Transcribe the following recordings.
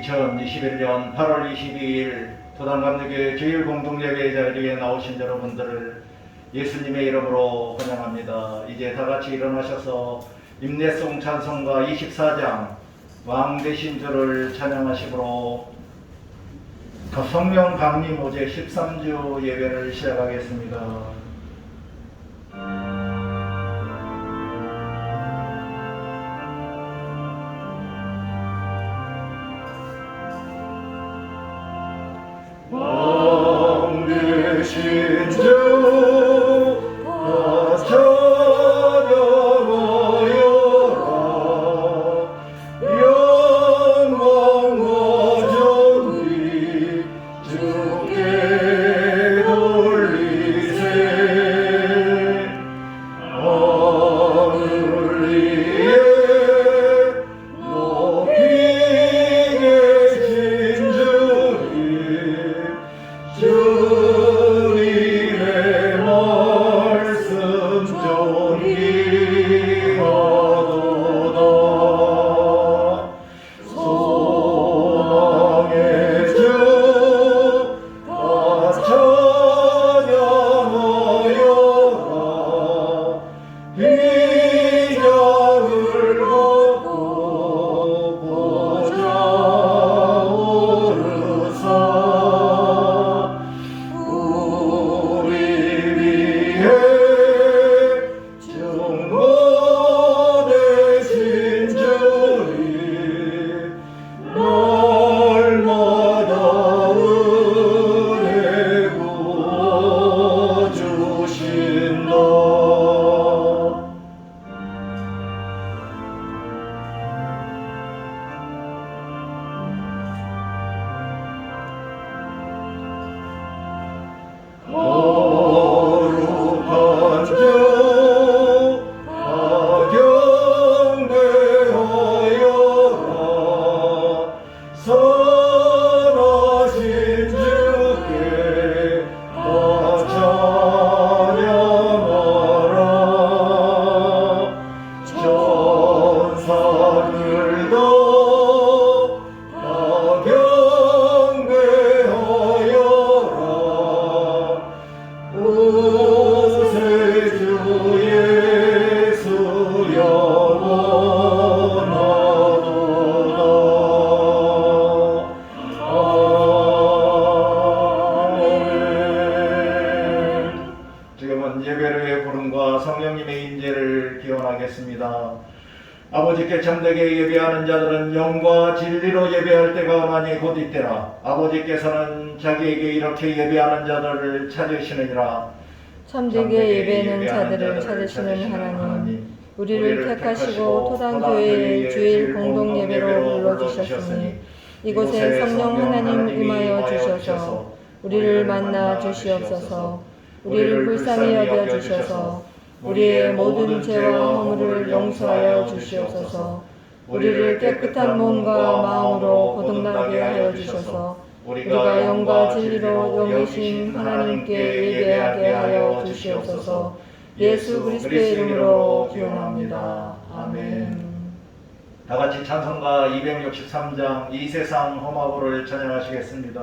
2021년 8월 22일 도단감리교회 주일 공동예배 자리에 나오신 여러분들을 예수님의 이름으로 환영합니다. 이제 다같이 일어나셔서 임내송 찬송가 24장 왕 되신 주를 찬양하시므로 성령 강림 오제 13주 예배를 시작하겠습니다. 왕 되신 주 찬양하여라. 영광과 존귀 주께 돌리세. 하늘 위에 높이 계신 주님의 말씀 존귀하도다. 소망의 주 다 찬양하여라. 비장을 걷고 보좌 오르사 우리 위해 중보되신 주님 날마다 은혜 부어주신다. 거룩한 주 다 경배하여라. 선하신 주께 다 찬양하라. 천사들도 다 경배하여라. 구세주 예수 영원하도다. 아멘. 지금은 예배의 부름과 성령님의 인재를 기원하겠습니다. 아버지께 참되게 예배하는 자들은 영과 진리로 예배할 때가 많이 곧 있더라. 아버지께서는 자기에게 이렇게 예배하는 자들을 찾으시느니라. 참되게 예배하는 자들을 찾으시는 하나님, 우리를 택하시고 토단교회의 주일 공동예배로 불러주셨으니 이곳에 성령 하나님 임하여 주셔서 우리를 만나 주시옵소서. 우리를 불쌍히 여겨 주셔서 우리의 모든 죄와 허물을 용서하여 주시옵소서. 우리를 깨끗한 몸과 마음으로 거듭나게 하여 주셔서 우리가 영과 진리로 영이신 하나님께 예배하게 하여 주시옵소서. 예수 그리스도의 이름으로 기원합니다. 아멘. 다같이 찬송가 263장 이 세상 험하고를 찬양하시겠습니다.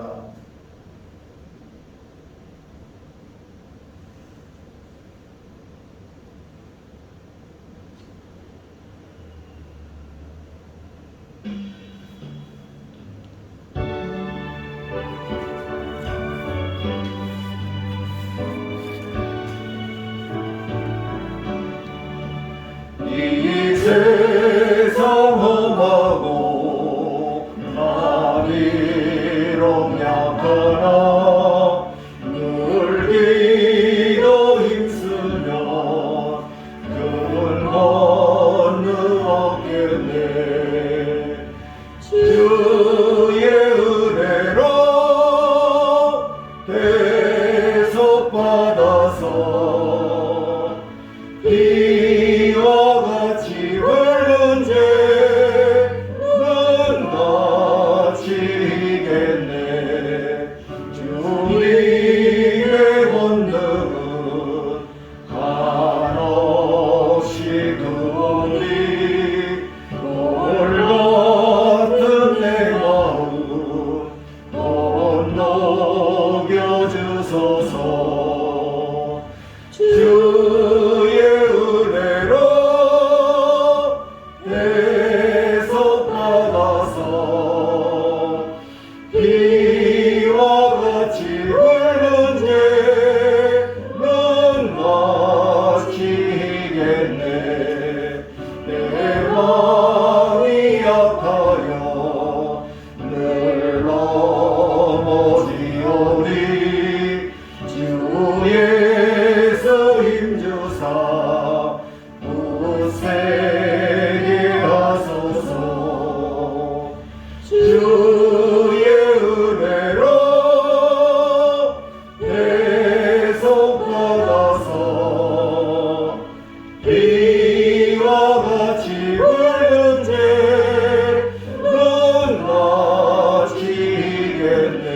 이 세상 험하고 나 비록 약하나 늘 기도 힘쓰면 큰 권능 얻겠네. 주의 은혜로 대속받아서 이와 같이 붉은 죄는 다치겠네. 주님의 권능은 한없이 크니 돌 같은 내 마음 비와 같이 붉은 죄는 마치겠네.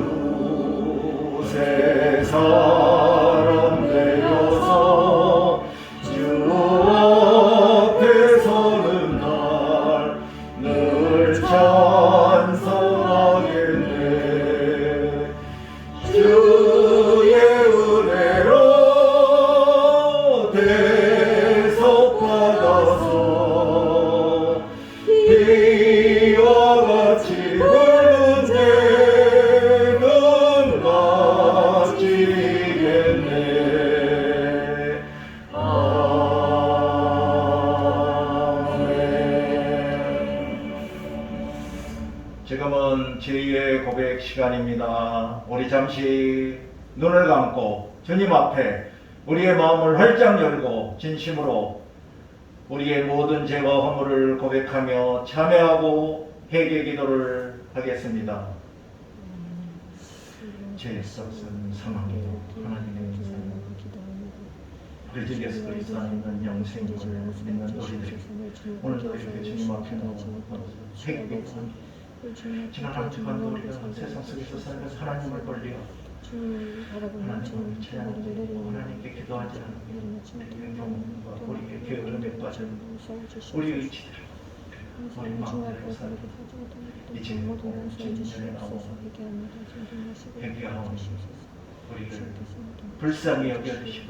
세상만으로 새 사람 되어서 주 앞에 서는 날 늘 찬송하겠네. 주의 은혜로 대속받아서 비와 같이 붉은 죄는 마치겠네. 아멘. 지금은 제2의 고백 시간입니다. 우리 잠시 눈을 감고 주님 앞에 우리의 마음을 활짝 열고 진심으로 우리의 모든 죄와 허물을 고백하며 참회하고 회개 기도를 하겠습니다. 죄 썩은 사망이요 하나님의 은사요 우리 주 예수 그리스도 안에 있는 영생을 믿는 우리들이 오늘도 이렇게 주님 앞에 나와 회개하고 지난 한 주간 우리가 세상 속에서 살면서 하나님을 돌려 하나님을 찬양하고 하나님께 기도하지 않으면 우리의 경험과 우리의 게으름에 빠져 우리의 지대로 우리 마음대로 살고 이제 진전에 나와 회개하오니 우리를 불쌍히 여겨주시고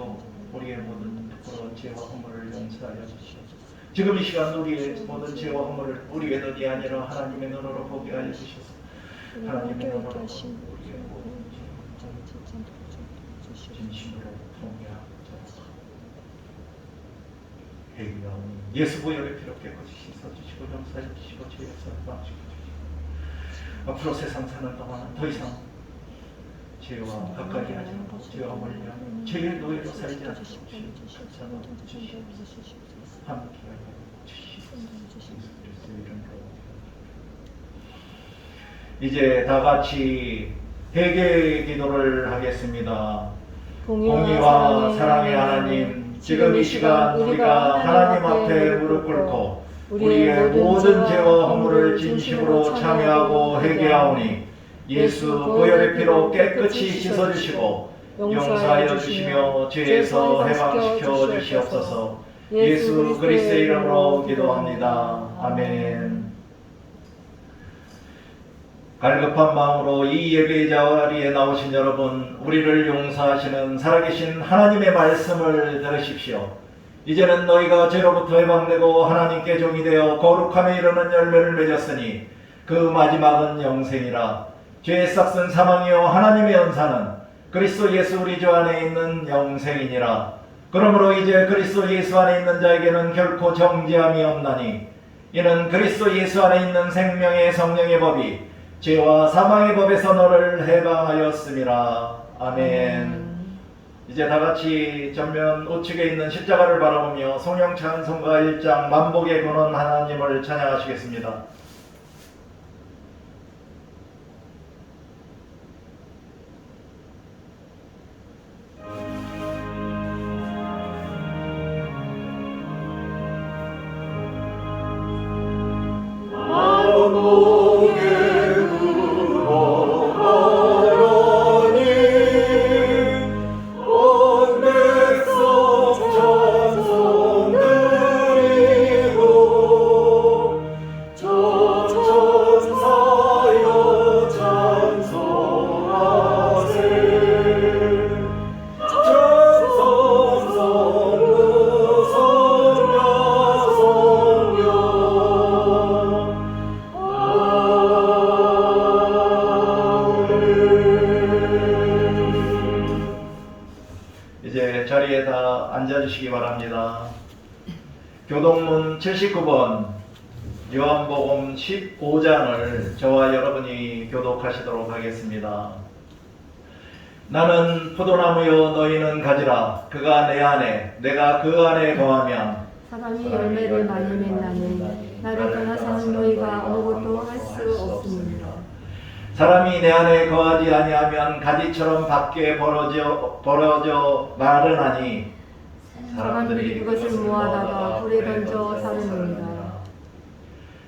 우리의 모든 부끄러운 죄와 허물을 용서하여 주시옵소서. 지금 이 시간 우리의 모든 죄와 허물을 우리의 눈이 아니라 하나님의 눈으로 보게 하여 주셔서 하나님의 눈으로 우리의 모든 진심으로 통회하자. 회개하오니 예수 보혈의 피로 깨끗이 씻어주시고 용서해 주시고 죄에서 막으시고 주시고 앞으로 세상 사는 동안 더 이상 죄와 가까이 하지 않고 죄와 멀리 하고 죄의 노예로 살지 않고 주시옵소서. 함께하여 주시옵소서. 이제 다 같이 회개의 기도를 하겠습니다. 공의와 사랑의 하나님, 지금 이 시간 우리가 하나님 앞에 무릎 꿇고 우리의 모든 죄와 허물을 진심으로 참여하고 회개하오니 예수 보혈의 피로 깨끗이 씻어주시고 용서하여 주시며 죄에서 해방시켜 주시옵소서. 예수 그리스도의 이름으로 기도합니다. 아멘. 갈급한 마음으로 이 예배 자리에 나오신 여러분, 우리를 용서하시는 살아계신 하나님의 말씀을 들으십시오. 이제는 너희가 죄로부터 해방되고 하나님께 종이 되어 거룩함에 이르는 열매를 맺었으니 그 마지막은 영생이라. 죄의 싹은 사망이요 하나님의 은사는 그리스도 예수 우리 주 안에 있는 영생이니라. 그러므로 이제 그리스도 예수 안에 있는 자에게는 결코 정죄함이 없나니 이는 그리스도 예수 안에 있는 생명의 성령의 법이 죄와 사망의 법에서 너를 해방하였음이라. 아멘. 이제 다같이 전면 우측에 있는 십자가를 바라보며 성령 찬송가 1장 만복의 근원 하나님을 찬양하시겠습니다. 이제 자리에 다 앉아주시기 바랍니다. 교동문 79번 요한복음 15장을 저와 여러분이 교독하시도록 하겠습니다. 나는 포도나무요 너희는 가지라. 그가 내 안에 내가 그 안에 거하면 사람이 열매를 많이 맺나니 나를 떠나서는 너희가 아무것도 할 수 없습니다. 사람이 내 안에 거하지 아니하면 가지처럼 밖에 벌어져 마르나니 사람들이 그것을 모아다가 불에 던져 사르느니라.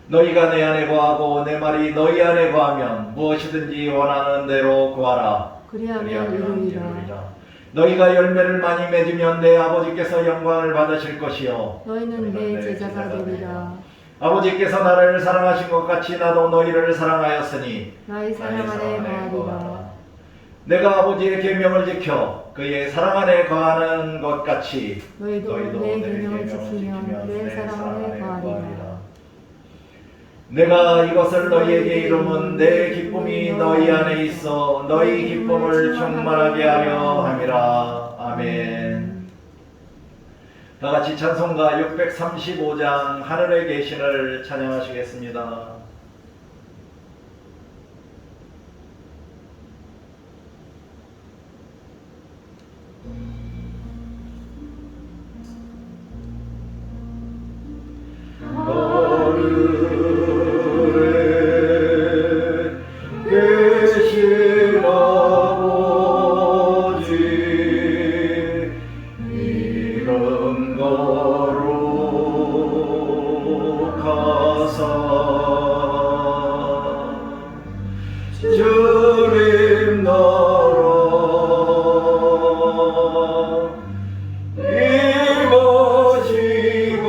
너희가 내 안에 거하고 내 말이 너희 안에 거하면 무엇이든지 원하는 대로 구하라. 그리하면 이루리라. 너희가 열매를 많이 맺으면 내 아버지께서 영광을 받으실 것이요 너희는 내 제자가 되리라. 아버지께서 나를 사랑하신 것 같이 나도 너희를 사랑하였으니 나의 사랑 안에 거하리라. 내가 아버지의 계명을 지켜 그의 사랑 안에 거하는 것 같이 너희도 내 계명을 지키면 내 사랑 안에 거하리라. 내가 이것을 너희에게 이루면 내 기쁨이 너희 안에 있어 너희 기쁨을 충만하게 하려 함이라. 아멘. 다 같이 찬송가 635장 하늘에 계신을 찬양하시겠습니다. 계신 아버지 이름 거룩하사 주님 나라 임하시고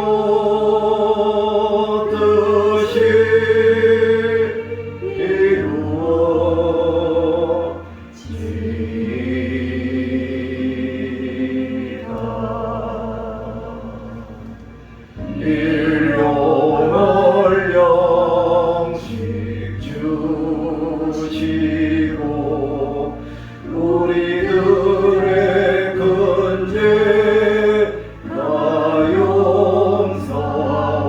뜻이 일용을 영식 주시고 우리들의 근죄 다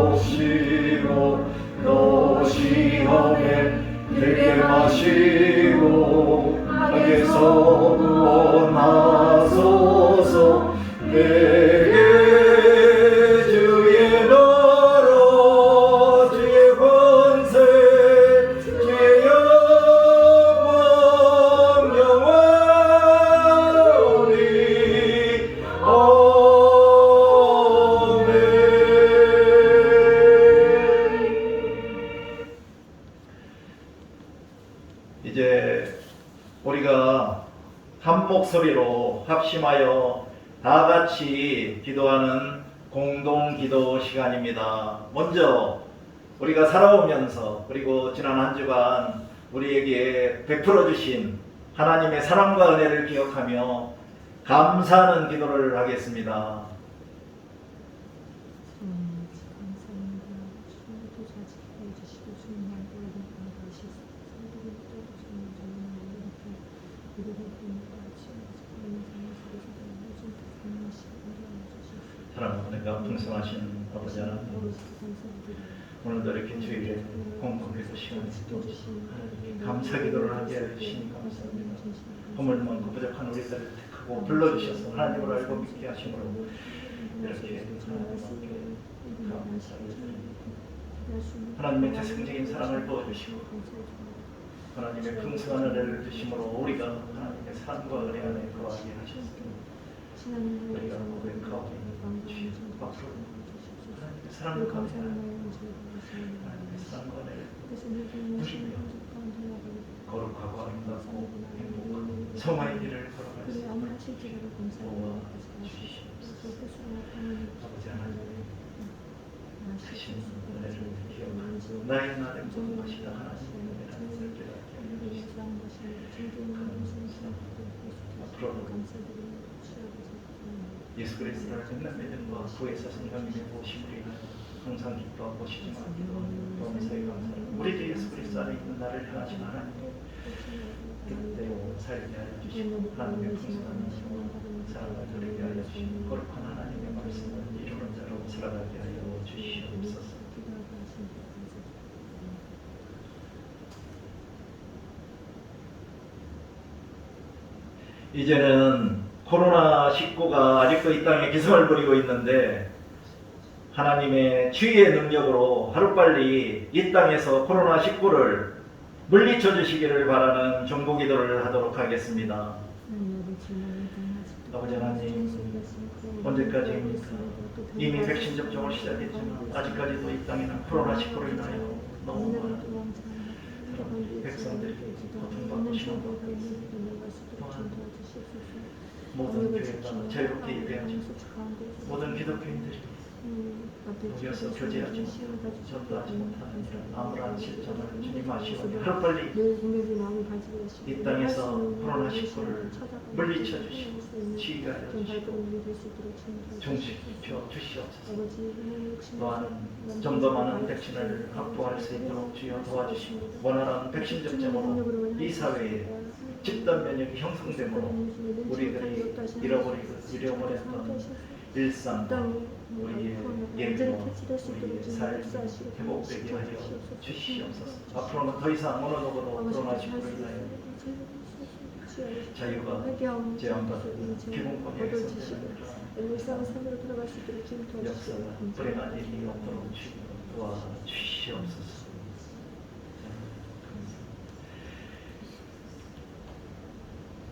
용서하시고 또 시험에 들게 마시고 악에서 구원하소서. 내게 주의 나라 주의 권세 주의 영광 영원히 아멘. 이제 우리가 한 목소리로 합심하여 다 같이 기도하는 공동 기도 시간입니다. 먼저 우리가 살아오면서 그리고 지난 한 주간 우리에게 베풀어 주신 하나님의 사랑과 은혜를 기억하며 감사하는 기도를 하겠습니다. 사랑과 은혜가 풍성하신 아버지 하나님, 오늘도 이렇게 주일에 공kom해서 시간을 또 하나님께 감사 기도를 하게 해주시니 감사합니다. 허물 많고 부족한 우리들을 택하고 불러주셔서 하나님을 알고 믿게 하심으로 이렇게 하나님 앞에 감사를 드립니다. 하나님의 태생적인 사랑을 부어주시고 하나님의 풍성한 은혜를 주심으로 우리가 하나님의 사랑과 은혜 안에 거하게 하셨습니다. 우리가 고백하고 주여 앞으로 하나님의 사랑을 감사하는 하나님의 사랑과 은혜를 누리며 거룩하고 아름답고 행복하고 성화의 길을 걸어갈 수 있도록 도와주시옵소서. 아버지 하나님 다시 은혜를 기억하고 나의 날에 무엇이다 하나님의 은혜라는 것을 깨닫게 하여 주시옵소서. 앞으로도 예수 그리스도를 끝난 믿음과 구에서 성령님의 보심을 인하여 항상 기뻐하고 시짐하기도 범사에 감사를 우리 주 예수 그리스도 안에 있는 나를 향하신 하나님 뜻대로 살게 하여 주시고 하나님의 풍성한 사랑을 누리게 하여 주시고 거룩한 하나님의 말씀을 이루는 자로 살아가게 하여 주시옵소서. 이제는 코로나19가 아직도 이 땅에 기승을 부리고 있는데 하나님의 주의의 능력으로 하루빨리 이 땅에서 코로나19를 물리쳐 주시기를 바라는 중보기도를 하도록 하겠습니다. 아버지 하나님, 언제까지입니까? 이미 백신 접종을 시작했지만 아직까지도 이 땅에는 코로나19로 인하여 너무 많은 백성들이 고통받고 시험받고 또한 모든 교회가 자유롭게 예배하지 모든 기독교인들이 모여서 교제하지 못하고 전도하지 못하는 이런 아무런 실정을 주님 아시오니 하루빨리 이 땅에서 코로나19를 물리쳐 주시고 치유하여 주시고 종식시켜 주시옵소서. 또한 좀 더 많은 백신을 확보할 수 있도록 주여 도와주시고 원활한 백신 접종으로 이 사회에 집단 면역이 형성되므로 우리들이 잃어버렸던 일상, 우리의 예배와 우리의 삶이 회복되게 하여 주시옵소서. 앞으로는 더 이상 어느 누구도 코로나19로 인하여 자유가 제한받는 기본권이 훼손되는 그런 역사가 불행한 일이 없도록 도와주시옵소서.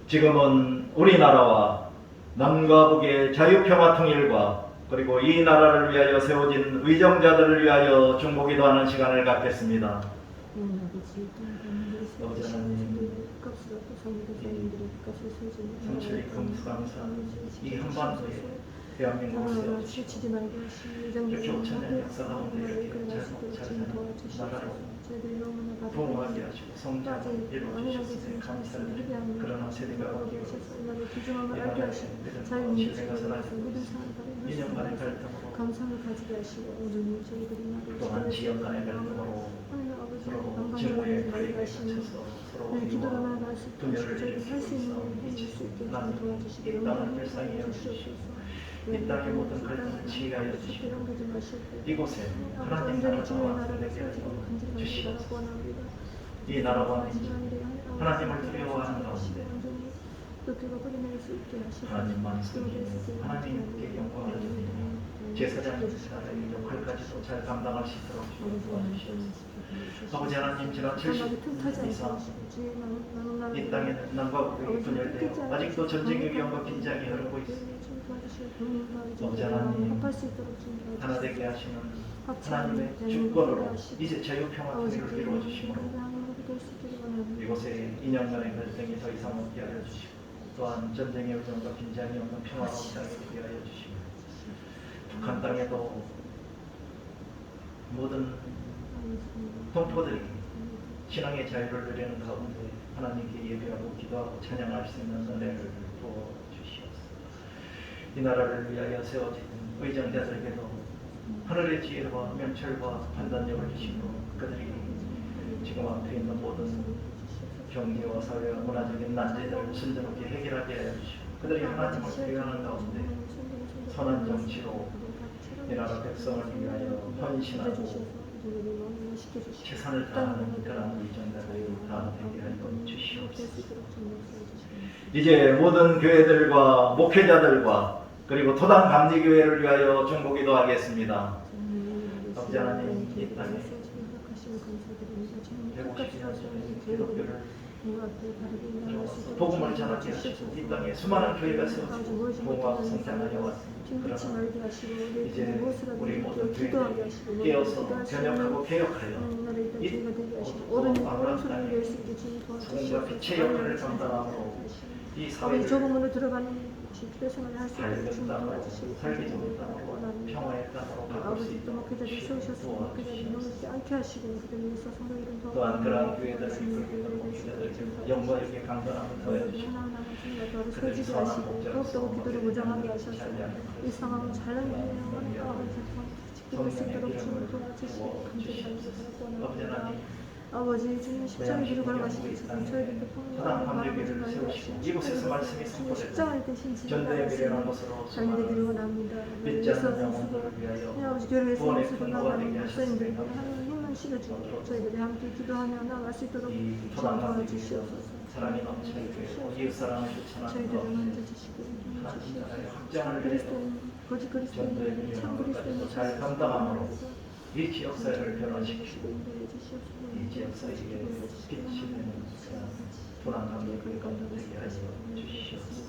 지금은 우리나라와 남과 북의 자유평화 통일과 그리고 이 나라를 위하여 세워진 의정자들을 위하여 중보기도하는 시간을 갖겠습니다. 아버지 하나님, 삼천리 금수강사 이 한반도에 대한민국을 세워주시고 이렇게 5천년 역사 가운데 이렇게 잘 사는 나라로 부흥하게 하시고 성장을 이루어주셨으니 감사를 드립니다. 그러나 세대가 바뀌고 이 나라의 믿음과 신뢰가 사라지고 2년 간의 갈등으로 또한 지역 간의 갈등으로 서로 증오의 관계에 갇혀서 서로 미워하고 분열을 일으키고 있어 나는 이 땅을 불쌍히 여기시고 이 땅의 모든 갈등을 치유하여 주시고 이곳에 하나님 나라가 되게 하여 주시옵소서. 이 나라와 하나님을 두려워하는 가운데 하나님만 섬기는 하나님께 영광을 드리며 제사장의 역할까지도 잘 감당할 수 있도록 도와주시옵소서. 아버지 하나님, 지난 70년 이상 이 땅에는 남과 북이 분열되어 아직도 전쟁의 위험과 긴장이 흐르고 있습니다. 아버지 하나님, 하나 되게 하시는 하나님의 주권으로 이제 자유평화 통일을 이루어주시므로 이곳에 2년간의 갈등이 더 이상 없게 하여 주시고 또한 전쟁의 위험과 긴장이 없는 평화로운 땅이 되게 하여 주시고 북한 땅에도 모든 동포들이 신앙의 자유를 누리는 가운데 하나님께 예배하고 기도하고 찬양할 수 있는 은혜를 부어주시옵소서. 이 나라를 위하여 세워진 의정자들에게도 하늘의 지혜와 명철과 판단력을 주시고 그들이 지금 앞에 있는 모든 경제와 사회와 문화적인 난제들을 순조롭게 해결하게 하여 주시고 그들이 하나님을 구하는 가운데 선한 정치로 이 나라 백성을 위하여 헌신하고 최선을 다하는 그런 의정자들이 다 되게 하여 주시옵소서. 이제 모든 교회들과 목회자들과 그리고 토당 감리교회를 위하여 중보기도 하겠습니다. 아버지 하나님, 이 땅에 150년 전에 기독교를 복음을 전하게 하시고 이 땅에 수많은 교회가 세워지고 부흥하고 성장하여 왔습니다. 그러나 이제 우리 모든 교회들이 깨어서 변혁하고 개혁하여 이 아브라함 땅에 소금과 빛의 역할을 감당함으로 이 사회를 조금으로 들어가는 기도생활을 할 수 있도록 도와주시고 살기 좋은 땅으로 평화의 땅으로 바꿀 수 있도록 도와주시고 또한 그러한 교회들을 이끌고 목회자들에게 영광에게 강건함을 더해주시고 그들이 선한 목적으로서 우리를 이 상황을 잘 지킬 수 있도록 도와주시고 아버지 하나님, 아버지 주님 십자가의 길을 걸어가시기 위해서 저희들도 토당 감리교회를 세우시고 이곳에서 말씀이 선포되고 전도의 미래라는 것으로 되기를 원합니다. 믿지 않는 영혼들을 위하여 아버지 교회에서 구원의 모습을 근거가 나가는 되게 목사님들에게 하셨습니다. 하나님 힘을 실어주고 저희들이 함께 기도하며 나아갈 수 있도록 이 토당 감리교회도 도와주시옵소서. 사랑이 넘치는 교회고 이웃 사랑을 실천하는 저희들을 가운데 만져주시고 하나님 나라의 확장을 위해서 그리스도님 거짓 전도의 그리스도인들이 참 미련한 것까지도 그리스도인을 잘 감당함으로 이 지역사회를 변화시키고 이 지역사회에 빛이 되는 도난 감독의 가운데 되게 하여 주시옵소서.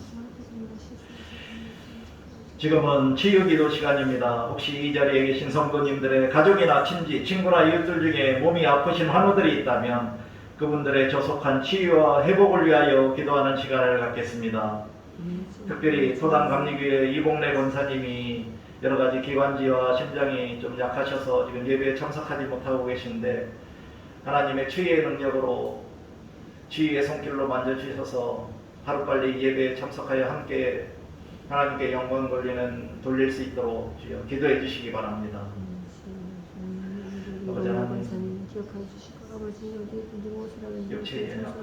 지금은 치유기도 시간입니다. 혹시 이 자리에 계신 성도님들의 가족이나 친지, 친구나 이웃들 중에 몸이 아프신 환우들이 있다면 그분들의 조속한 치유와 회복을 위하여 기도하는 시간을 갖겠습니다. 특별히 토당감리교회 이봉래 권사님이 여러가지 기관지와 심장이 좀 약하셔서 지금 예배에 참석하지 못하고 계신데 하나님의 치유의 능력으로 치유의 손길로 만져주셔서 하루빨리 예배에 참석하여 함께 하나님께 영광 돌릴 수 있도록 주여 기도해 주시기 바랍니다. 아버지 하나님, 기억하여 주시고 아버지 어디든지 무엇이라도 육체의 연약,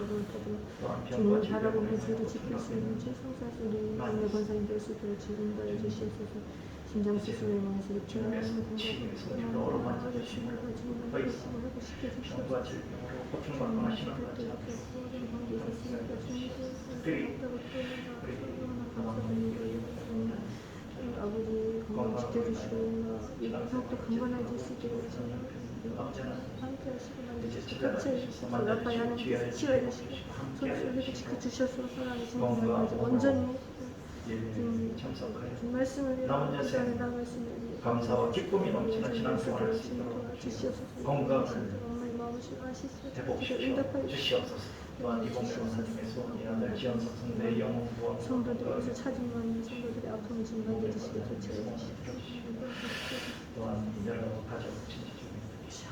또한 병과 주님 질병을 바라보고 해서 주를 지킬 수 있는 최성사수님 하나님의 권사님 될 수 있도록 지금 도해 주시옵소서. 심장 수술을 위해서 주님의 치유의 손길로 어루만져 주시고 더 이상 병과 질병으로 고통받고 하시는 것 같지 않습니다. 특별히 아버지 건강 지켜주시고 더욱더 강건해질 수 있도록 함께 하시고 만드시고 같이 아빠의 하나님께서 치유해주시고 손수를 지켜주셔서 하나님 진짜 온전히 말씀을 남은 여생 감사와 기쁨이 넘치는 신앙생활을 할 수 있도록 건강을 회복시켜 주시옵소서. 또한 이봉래 권사님의 소원이 아들 지연석 성대의 영혼 구원 성도들에서 찾은 많은 성도들의 아픔을 좀 만져주시고 교체해 주시고 또한 여러 가족 친지 중에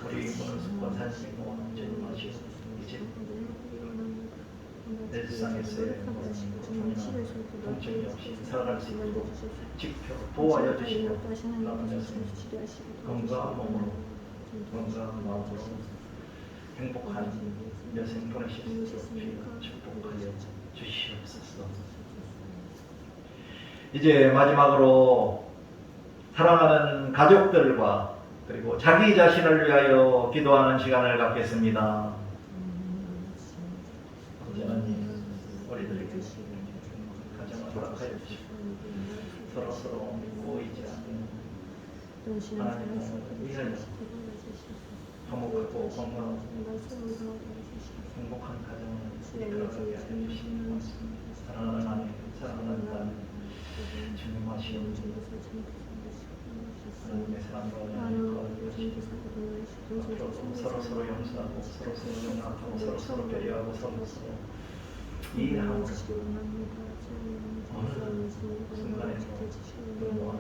우리 오늘 숙권 산신이 모아놓은 주님 아시고 이제 내 세상에서의 통증이 없이 살아갈 수 있도록 지켜 보호하여 주시고 남은 여생 건강한 몸으로 건강한 마음으로 행복한 여생 보내실 수 있도록 축복하여 주시옵소서. 이제 마지막으로 사랑하는 가족들과 그리고 자기 자신을 위하여 기도하는 시간을 갖겠습니다. 아버지 하나님, 우리들에게 가정을 허락하여 주시고 서로서로 꼬이지 않는 하나님을 위하여 화목하고 건강하고 행복한 가정을 이끌어가게 하여 주시고 사랑하는 아내, 사랑하는 딸 주님 하시오. 하나님의 사랑과 은혜를 거하여 서로서로 용서하고 서로서로 용납하고 서로서로 배려하고 서로서로 이해하고 어느 순간에도 분노하고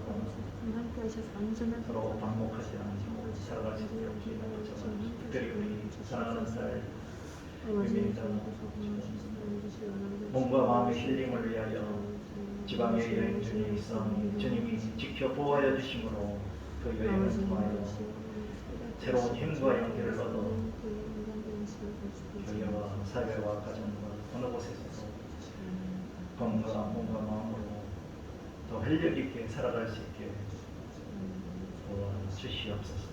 서로 반복하지 않고 살아갈 수 있도록 기도하죠. 특별히 우리 사랑하는 딸 유민이가 몸과 마음의 힐링을 위하여 지방에 여행 중에 있어 주님이 지켜 보호하여 주심으로 그 여행을 통하여 새로운 힘과 용기를 얻어 교회와 사회와 가정과 어느 곳에서도 건강한 몸과 마음으로 더 활력 있게 살아갈 수 있게 도와주시옵소서.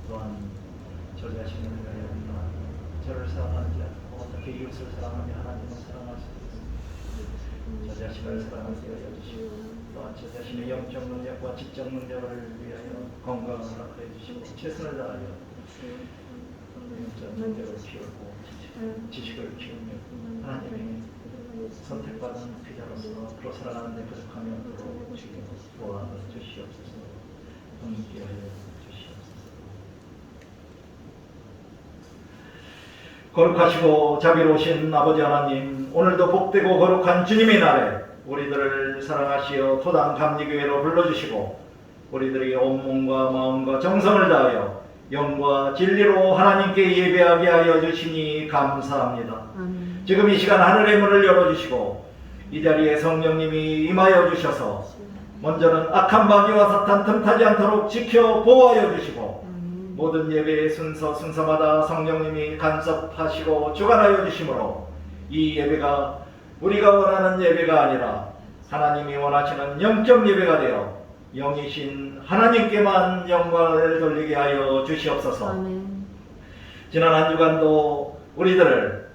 또한 저 자신을 위하여 저를 사랑하지 않고 어떻게 이웃을 사랑하며 하나님을 사랑할 수 있습니까? 저 자신을 사랑하게 하여 주시고 또한 저 자신의 영적 능력과 지적 능력을 위하여 건강을 허락하여 주시고 최선을 다하여 영적 능력을 키우고 지식을 키우며 하나님의 선택받은 피자로서 앞으로 살아가는 데 부족함이 없도록 주님 도와주시옵소서. 함께하여 주시옵소서. 거룩하시고 자비로우신 아버지 하나님, 오늘도 복되고 거룩한 주님의 날에 우리들을 사랑하시어 토당 감리교회로 불러주시고 우리들이 온 몸과 마음과 정성을 다하여 영과 진리로 하나님께 예배하게 하여 주시니 감사합니다. 지금 이 시간 하늘의 문을 열어주시고 이 자리에 성령님이 임하여 주셔서 먼저는 악한 마귀와 사탄 틈타지 않도록 지켜 보호하여 주시고 모든 예배의 순서마다 성령님이 간섭하시고 주관하여 주심으로 이 예배가 우리가 원하는 예배가 아니라 하나님이 원하시는 영적 예배가 되어 영이신 하나님께만 영광을 돌리게 하여 주시옵소서. 아멘. 지난 한 주간도 우리들을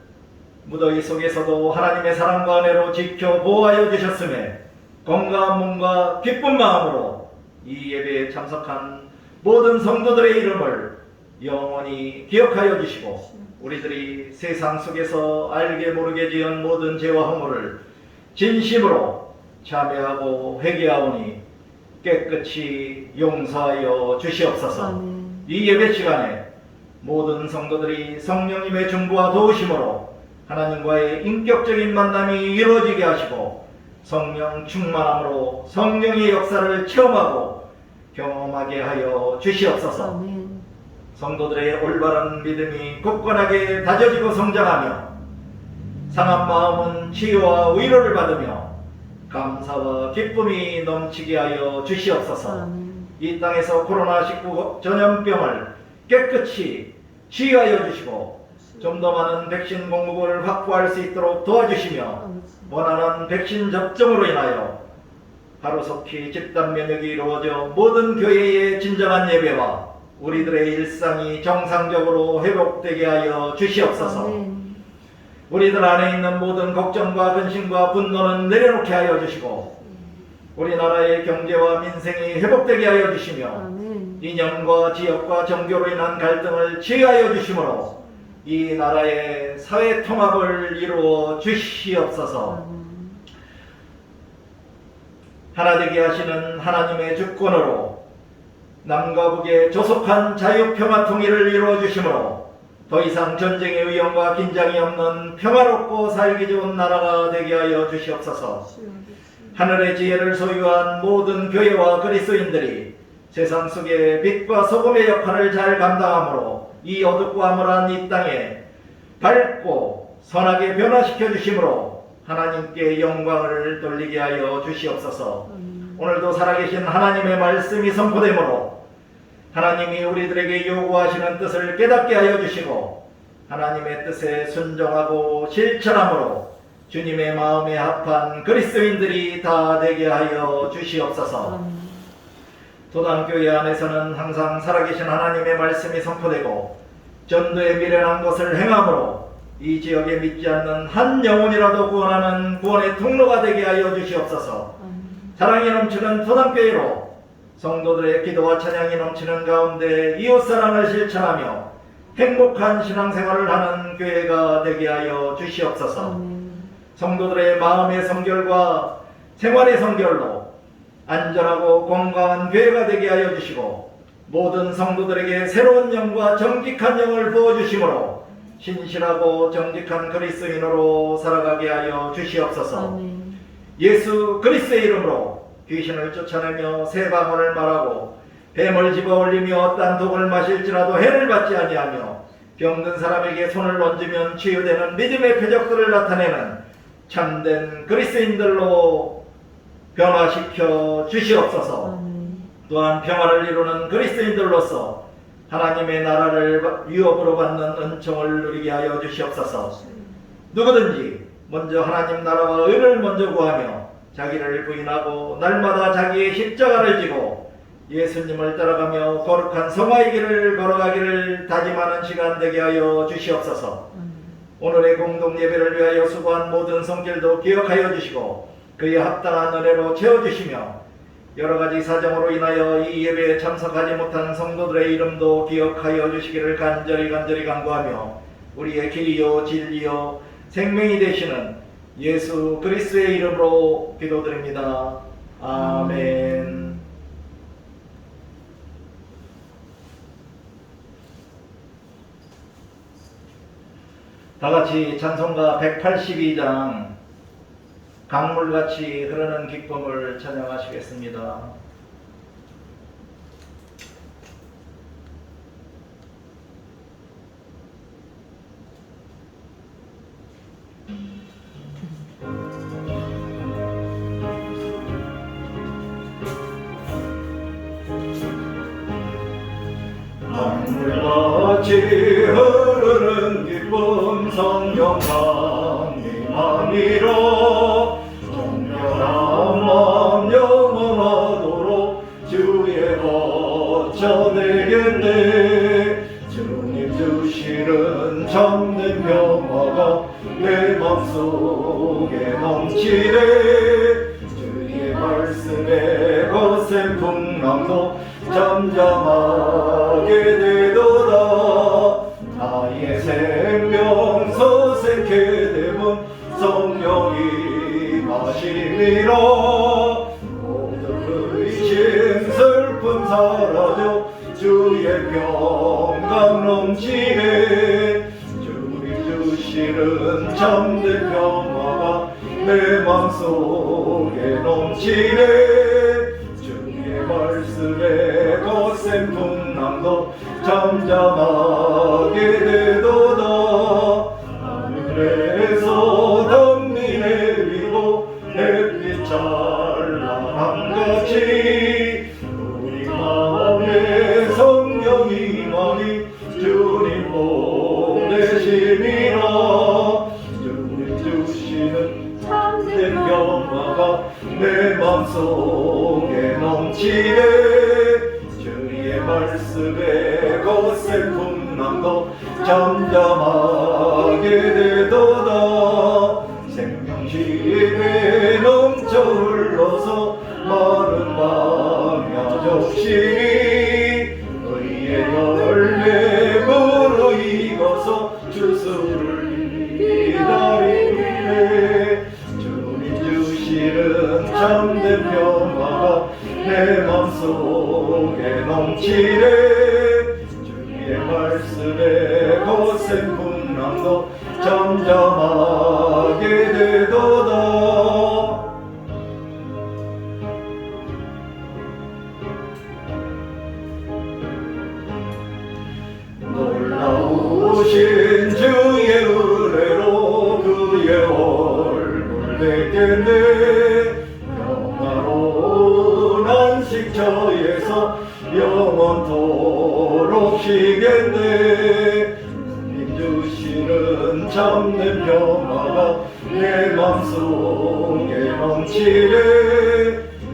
무더위 속에서도 하나님의 사랑과 은혜로 지켜 보호하여 주셨음에 건강한 몸과 기쁜 마음으로 이 예배에 참석한 모든 성도들의 이름을 영원히 기억하여 주시고 우리들이 세상 속에서 알게 모르게 지은 모든 죄와 허물을 진심으로 참회하고 회개하오니 깨끗이 용서하여 주시옵소서. 아멘. 이 예배 시간에 모든 성도들이 성령님의 중보와 도우심으로 하나님과의 인격적인 만남이 이루어지게 하시고 성령 충만함으로 성령의 역사를 체험하고 경험하게 하여 주시옵소서. 아멘. 성도들의 올바른 믿음이 굳건하게 다져지고 성장하며 상한 마음은 치유와 위로를 받으며 감사와 기쁨이 넘치게 하여 주시옵소서. 아멘. 이 땅에서 코로나19 전염병을 깨끗이 치유하여 주시고 좀 더 많은 백신 공급을 확보할 수 있도록 도와주시며 원활한 백신 접종으로 인하여 하루속히 집단 면역이 이루어져 모든 교회의 진정한 예배와 우리들의 일상이 정상적으로 회복되게 하여 주시옵소서. 아멘. 우리들 안에 있는 모든 걱정과 근심과 분노는 내려놓게 하여 주시고 우리나라의 경제와 민생이 회복되게 하여 주시며 아멘. 이념과 지역과 종교로 인한 갈등을 치유하여 주시므로 이 나라의 사회 통합을 이루어 주시옵소서. 하나 되게 하시는 하나님의 주권으로 남과 북의 조속한 자유평화 통일을 이루어 주시므로 더 이상 전쟁의 위험과 긴장이 없는 평화롭고 살기 좋은 나라가 되게 하여 주시옵소서. 하늘의 지혜를 소유한 모든 교회와 그리스도인들이 세상 속의 빛과 소금의 역할을 잘 감당하므로 이 어둡고 암울한 이 땅에 밝고 선하게 변화시켜 주심으로 하나님께 영광을 돌리게 하여 주시옵소서. 오늘도 살아계신 하나님의 말씀이 선포되므로 하나님이 우리들에게 요구하시는 뜻을 깨닫게 하여 주시고 하나님의 뜻에 순종하고 실천함으로 주님의 마음에 합한 그리스도인들이 다 되게 하여 주시옵소서. 도당교회 안에서는 항상 살아계신 하나님의 말씀이 선포되고 전도의 미련한 것을 행함으로 이 지역에 믿지 않는 한 영혼이라도 구원하는 구원의 통로가 되게 하여 주시옵소서. 사랑이 넘치는 도당교회로 성도들의 기도와 찬양이 넘치는 가운데 이웃사랑을 실천하며 행복한 신앙생활을 하는 교회가 되게 하여 주시옵소서. 성도들의 마음의 성결과 생활의 성결로 안전하고 건강한 교회가 되게 하여 주시고 모든 성도들에게 새로운 영과 정직한 영을 부어주심으로 신실하고 정직한 그리스도인으로 살아가게 하여 주시옵소서. 예수 그리스도의 이름으로 귀신을 쫓아내며 새 방언을 말하고 뱀을 집어올리며 어떠한 독을 마실지라도 해를 받지 아니하며 병든 사람에게 손을 얹으면 치유되는 믿음의 표적들을 나타내는 참된 그리스도인들로 변화시켜 주시옵소서. 또한 평화를 이루는 그리스도인들로서 하나님의 나라를 위협으로 받는 은총을 누리게 하여 주시옵소서. 누구든지 먼저 하나님 나라와 의를 먼저 구하며 자기를 부인하고 날마다 자기의 십자가를 지고 예수님을 따라가며 거룩한 성화의 길을 걸어가기를 다짐하는 시간 되게 하여 주시옵소서. 오늘의 공동 예배를 위하여 수고한 모든 성길도 기억하여 주시고 그에 합당한 은혜로 채워주시며 여러가지 사정으로 인하여 이 예배에 참석하지 못한 성도들의 이름도 기억하여 주시기를 간절히 간구하며 우리의 길이요 진리요 생명이 되시는 예수 그리스도의 이름으로 기도드립니다. 아멘. 다같이 찬송가 182장 강물같이 흐르는 기쁨을 찬양하시겠습니다. 강물같이 흐르는 기쁨 성령 강림함이라 정결한 마음 영원하도록 주의 거쳐 내겠네. 주님 주시는 참된 평화가 내 맘속에 넘치네. 주의 말씀에 거센 풍랑도 잠잠하게 되도다. 나의 생명 서색게 되면 성령이 마시리라. 모든 의심 슬픔 사라져 주의 평강 넘치네. 주님 주시는 참된 평화가 내 맘속에 넘치네. 주의 말씀에 거센 풍랑도 잠잠하게 되도다. 하늘에서 덤비 내리고 햇빛 찬란함같이 우리 마음에 성령이 많이 주님 보내심이라. 주님 주시는 참된 평화가 내 맘속에 넘치네. 주의 말씀에 거센 풍랑도 잠잠하게 되도다. 생명심에 넘쳐 흘러서 마른 광야 적시니 의의 열매 무르익어서 주수를 기다리네. 주님 주시는 참된 평화가 내 맘속에 넘치네. 주의 말씀에 거센 풍랑도 잠잠하게 되도다. 놀라우신 주의 은혜로 그의 얼굴 뵙겠네. 평화로운 안식처에서 영원토록 쉬겠네. 주님 주시는 참된 평화가 내 맘속에 넘치네.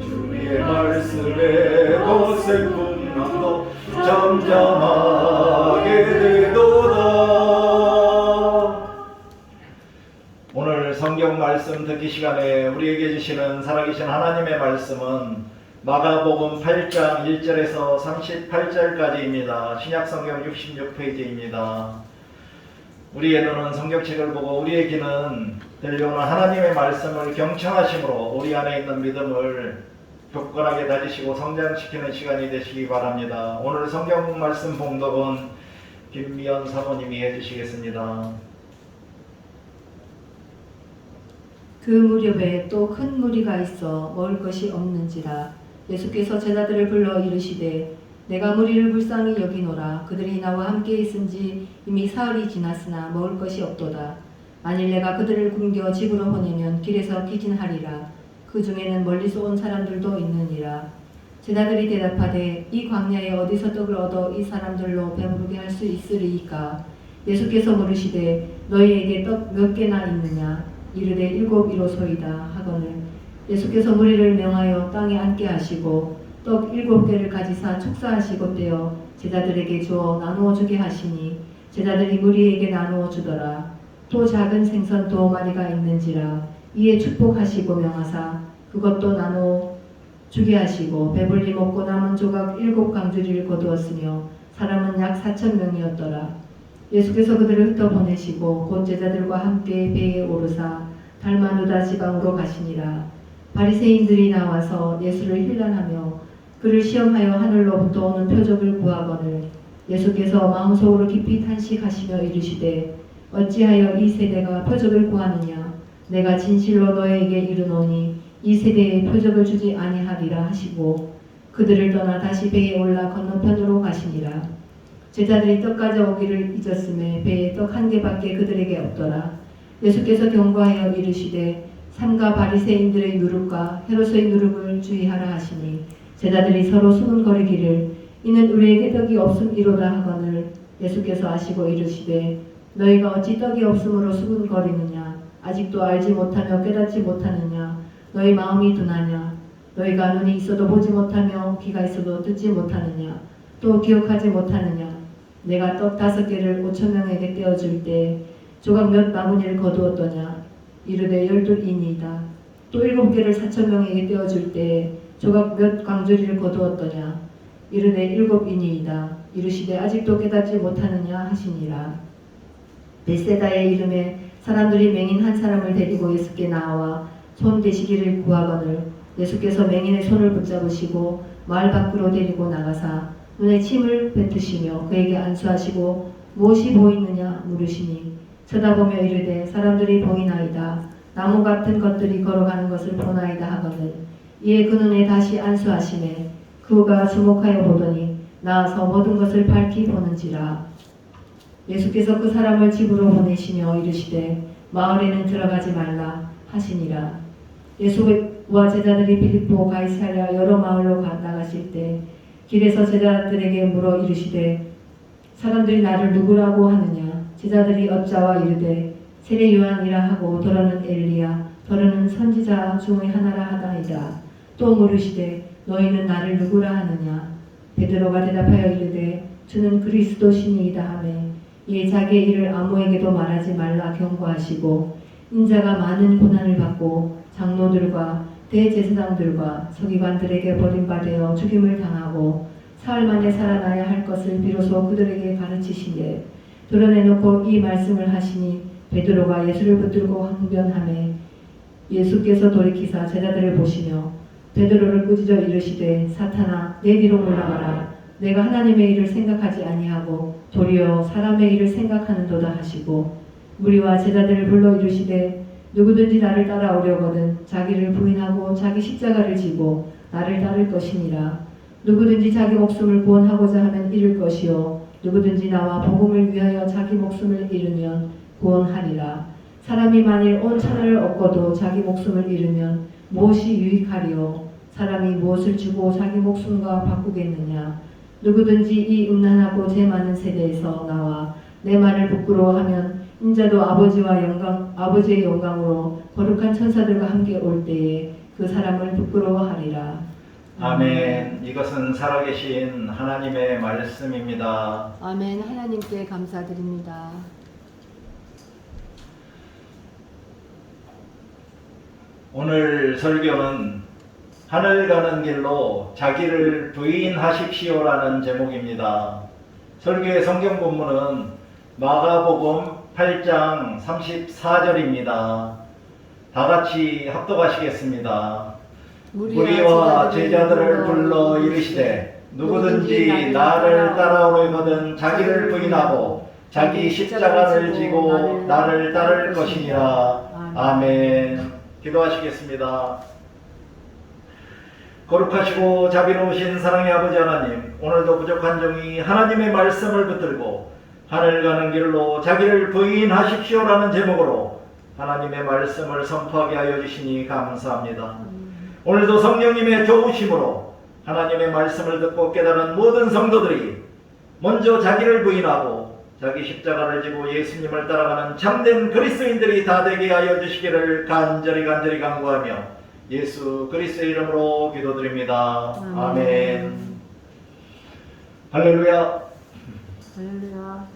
주의 말씀에 거센 풍랑도 잠잠하게 되도다. 오늘 성경 말씀 듣기 시간에 우리에게 주시는 살아계신 하나님의 말씀은 마가복음 8장 1절에서 38절까지입니다. 신약성경 66페이지입니다. 우리의 눈은 성경책을 보고 우리의 귀는 들려오는 하나님의 말씀을 경청하심으로 우리 안에 있는 믿음을 굳건하게 다지시고 성장시키는 시간이 되시기 바랍니다. 오늘 성경 말씀 봉독은 김미연 사모님이 해주시겠습니다. 그 무렵에 또 큰 무리가 있어 먹을 것이 없는지라. 예수께서 제자들을 불러 이르시되 내가 무리를 불쌍히 여기노라. 그들이 나와 함께 있은지 이미 사흘이 지났으나 먹을 것이 없도다. 만일 내가 그들을 굶겨 집으로 보내면 길에서 기진하리라. 그 중에는 멀리서 온 사람들도 있느니라. 제자들이 대답하되 이 광야에 어디서 떡을 얻어 이 사람들로 배부르게 할 수 있으리이까. 예수께서 물으시되 너희에게 떡 몇 개나 있느냐. 이르되 7이로소이다 하거늘. 예수께서 무리를 명하여 땅에 앉게 하시고 떡 7개를 가지사 축사하시고 떼어 제자들에게 주어 나누어 주게 하시니 제자들이 무리에게 나누어 주더라. 또 작은 생선 2마리가 있는지라. 이에 축복하시고 명하사 그것도 나누어 주게 하시고 배불리 먹고 남은 조각 7강주리를 거두었으며 사람은 약 4,000명이었더라. 예수께서 그들을 흩어 보내시고 곧 제자들과 함께 배에 오르사 달마누다 지방으로 가시니라. 바리새인들이 나와서 예수를 힐난하며 그를 시험하여 하늘로부터 오는 표적을 구하거늘. 예수께서 마음속으로 깊이 탄식하시며 이르시되 어찌하여 이 세대가 표적을 구하느냐. 내가 진실로 너희에게 이르노니 이 세대에 표적을 주지 아니하리라 하시고 그들을 떠나 다시 배에 올라 건너편으로 가시니라. 제자들이 떡 가져오기를 잊었음에 배에 떡 1개밖에 그들에게 없더라. 예수께서 경고하여 이르시되 삼가 바리새인들의 누룩과 헤롯의 누룩을 주의하라 하시니 제자들이 서로 수군거리기를 이는 우리에게 떡이 없음이로다 하거늘. 예수께서 아시고 이르시되 너희가 어찌 떡이 없음으로 수군거리느냐. 아직도 알지 못하며 깨닫지 못하느냐. 너희 마음이 둔하냐. 너희가 눈이 있어도 보지 못하며 귀가 있어도 듣지 못하느냐. 또 기억하지 못하느냐. 내가 떡 5개를 5,000명에게 떼어줄 때 조각 몇 바구니를 거두었더냐. 이르되 12이니이다. 또 7개를 4,000명에게 떼어줄 때 조각 몇 광주리를 거두었더냐. 이르되 7인이이다. 이르시되 아직도 깨닫지 못하느냐 하시니라. 벳세다의 이름에 사람들이 맹인 한 사람을 데리고 예수께 나와 손 대시기를 구하거늘 예수께서 맹인의 손을 붙잡으시고 마을 밖으로 데리고 나가사 눈에 침을 뱉으시며 그에게 안수하시고 무엇이 보이느냐 물으시니 쳐다보며 이르되 사람들이 보이나이다. 나무 같은 것들이 걸어가는 것을 보나이다 하거늘 이에 그 눈에 다시 안수하시매 그가 주목하여 보더니 나아서 모든 것을 밝히 보는지라. 예수께서 그 사람을 집으로 보내시며 이르시되 마을에는 들어가지 말라 하시니라. 예수와 제자들이 빌립보 가이사랴 여러 마을로 나가실 때 길에서 제자들에게 물어 이르시되 사람들이 나를 누구라고 하느냐. 제자들이 얻자와 이르되 세례 요한이라 하고 더러는 엘리야 더러는 선지자 중의 하나라 하다이다. 또 물으시되 너희는 나를 누구라 하느냐. 베드로가 대답하여 이르되 주는 그리스도시니이다 하매 이에 자기의 일을 아무에게도 말하지 말라 경고하시고 인자가 많은 고난을 받고 장로들과 대제사장들과 서기관들에게 버림받아 죽임을 당하고 사흘 만에 살아나야 할 것을 비로소 그들에게 가르치시되 드러내놓고 이 말씀을 하시니 베드로가 예수를 붙들고 항변하매 예수께서 돌이키사 제자들을 보시며 베드로를 꾸짖어 이르시되 사탄아 내 뒤로 물러가라. 내가 하나님의 일을 생각하지 아니하고 도리어 사람의 일을 생각하는도다 하시고 무리와 제자들을 불러 이르시되 누구든지 나를 따라오려거든 자기를 부인하고 자기 십자가를 지고 나를 따를 것이니라. 누구든지 자기 목숨을 구원하고자 하면 잃을 것이요 누구든지 나와 복음을 위하여 자기 목숨을 잃으면 구원하리라. 사람이 만일 온 천하를 얻고도 자기 목숨을 잃으면 무엇이 유익하리요. 사람이 무엇을 주고 자기 목숨과 바꾸겠느냐. 누구든지 이 음란하고 죄 많은 세대에서 나와 내 말을 부끄러워하면 인자도 아버지의 영광으로 거룩한 천사들과 함께 올 때에 그 사람을 부끄러워하리라. 아멘. 이것은 살아계신 하나님의 말씀입니다. 아멘. 하나님께 감사드립니다. 오늘 설교는 하늘 가는 길로 자기를 부인하십시오라는 제목입니다. 설교의 성경 본문은 마가복음 8장 34절입니다. 다 같이 합독하시겠습니다. 무리와 제자들을 불러 이르시되 누구든지 나를 따라오려거든 자기를 부인하고 자기 십자가를 지고 나를 따를 것이니라. 아멘. 기도하시겠습니다. 거룩하시고 자비로우신 사랑의 아버지 하나님, 오늘도 부족한 종이 하나님의 말씀을 붙들고 하늘 가는 길로 자기를 부인하십시오라는 제목으로 하나님의 말씀을 선포하게 하여 주시니 감사합니다. 오늘도 성령님의 도우심으로 하나님의 말씀을 듣고 깨달은 모든 성도들이 먼저 자기를 부인하고 자기 십자가를 지고 예수님을 따라가는 참된 그리스도인들이 다 되게 하여 주시기를 간절히 간구하며 예수 그리스도의 이름으로 기도드립니다. 아멘. 할렐루야. 할렐루야.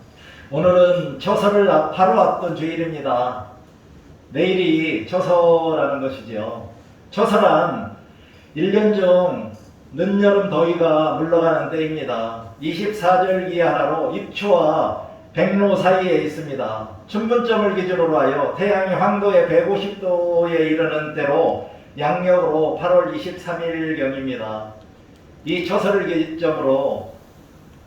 오늘은 처서를 하루 앞둔 주일입니다. 내일이 처서라는 것이죠. 처서란 1년 중 늦여름 더위가 물러가는 때입니다. 24절기 하나로 입초와 백로 사이에 있습니다. 춘분점을 기준으로 하여 태양이 황도의 150도에 이르는 때로 양력으로 8월 23일경입니다. 이 처서를 기점으로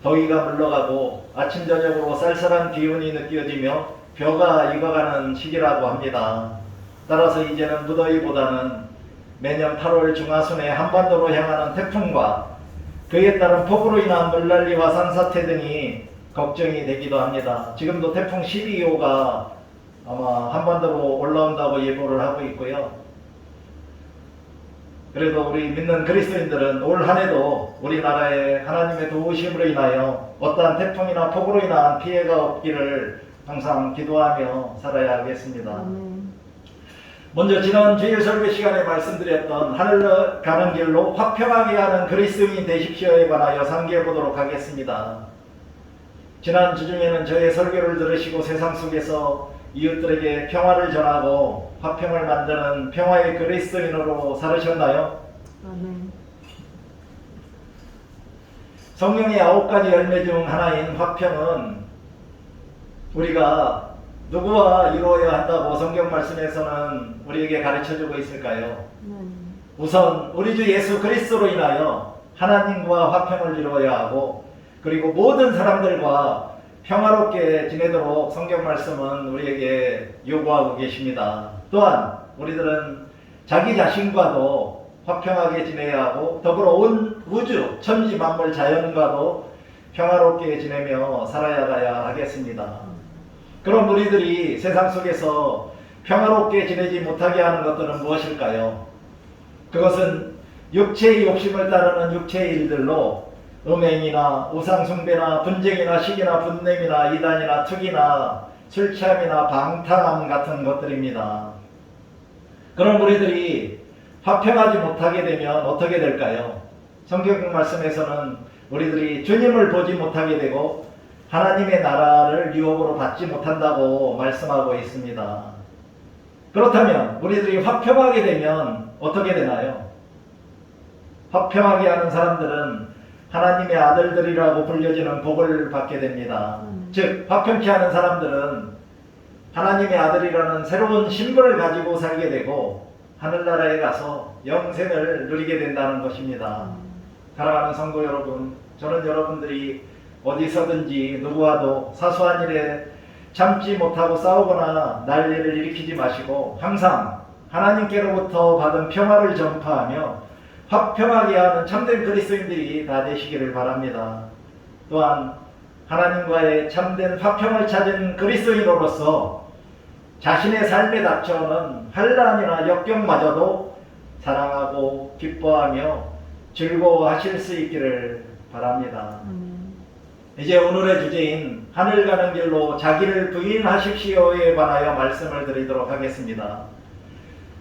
더위가 물러가고 아침 저녁으로 쌀쌀한 기운이 느껴지며 벼가 익어가는 시기라고 합니다. 따라서 이제는 무더위보다는 매년 8월 중하순에 한반도로 향하는 태풍과 그에 따른 폭우로 인한 물난리와 산사태 등이 걱정이 되기도 합니다. 지금도 태풍 12호가 아마 한반도로 올라온다고 예보를 하고 있고요. 그래도 우리 믿는 그리스도인들은 올 한해도 우리나라의 하나님의 도우심으로 인하여 어떠한 태풍이나 폭우로 인한 피해가 없기를 항상 기도하며 살아야 하겠습니다. 먼저 지난 주일 설교 시간에 말씀드렸던 하늘 가는 길로 화평하게 하는 그리스도인이 되십시오에 관하여 상기해 보도록 하겠습니다. 지난 주중에는 저의 설교를 들으시고 세상 속에서 이웃들에게 평화를 전하고 화평을 만드는 평화의 그리스도인으로 살으셨나요? 아멘. 성령의 9가지 열매 중 하나인 화평은 우리가 누구와 이루어야 한다고 성경 말씀에서는 우리에게 가르쳐주고 있을까요? 우선 우리 주 예수 그리스도로 인하여 하나님과 화평을 이루어야 하고, 그리고 모든 사람들과 평화롭게 지내도록 성경 말씀은 우리에게 요구하고 계십니다. 또한 우리들은 자기 자신과도 화평하게 지내야 하고, 더불어 온 우주 천지 만물 자연과도 평화롭게 지내며 살아야 하겠습니다. 그럼 우리들이 세상 속에서 평화롭게 지내지 못하게 하는 것들은 무엇일까요? 그것은 육체의 욕심을 따르는 육체의 일들로 음행이나 우상숭배나 분쟁이나 시기나 분냄이나 이단이나 투기나 술취함이나 방탕함 같은 것들입니다. 그럼 우리들이 화평하지 못하게 되면 어떻게 될까요? 성경 말씀에서는 우리들이 주님을 보지 못하게 되고 하나님의 나라를 유업으로 받지 못한다고 말씀하고 있습니다. 그렇다면 우리들이 화평하게 되면 어떻게 되나요? 화평하게 하는 사람들은 하나님의 아들들이라고 불려지는 복을 받게 됩니다. 즉 화평케 하는 사람들은 하나님의 아들이라는 새로운 신분을 가지고 살게 되고 하늘나라에 가서 영생을 누리게 된다는 것입니다. 사랑하는 성도 여러분, 저는 여러분들이 어디서든지 누구와도 사소한 일에 참지 못하고 싸우거나 난리를 일으키지 마시고 항상 하나님께로부터 받은 평화를 전파하며 화평하게 하는 참된 그리스도인들이 다 되시기를 바랍니다. 또한 하나님과의 참된 화평을 찾은 그리스도인으로서 자신의 삶에 닥쳐오는 환난이나 역경마저도 사랑하고 기뻐하며 즐거워하실 수 있기를 바랍니다. 이제 오늘의 주제인 하늘 가는 길로 자기를 부인하십시오에 관하여 말씀을 드리도록 하겠습니다.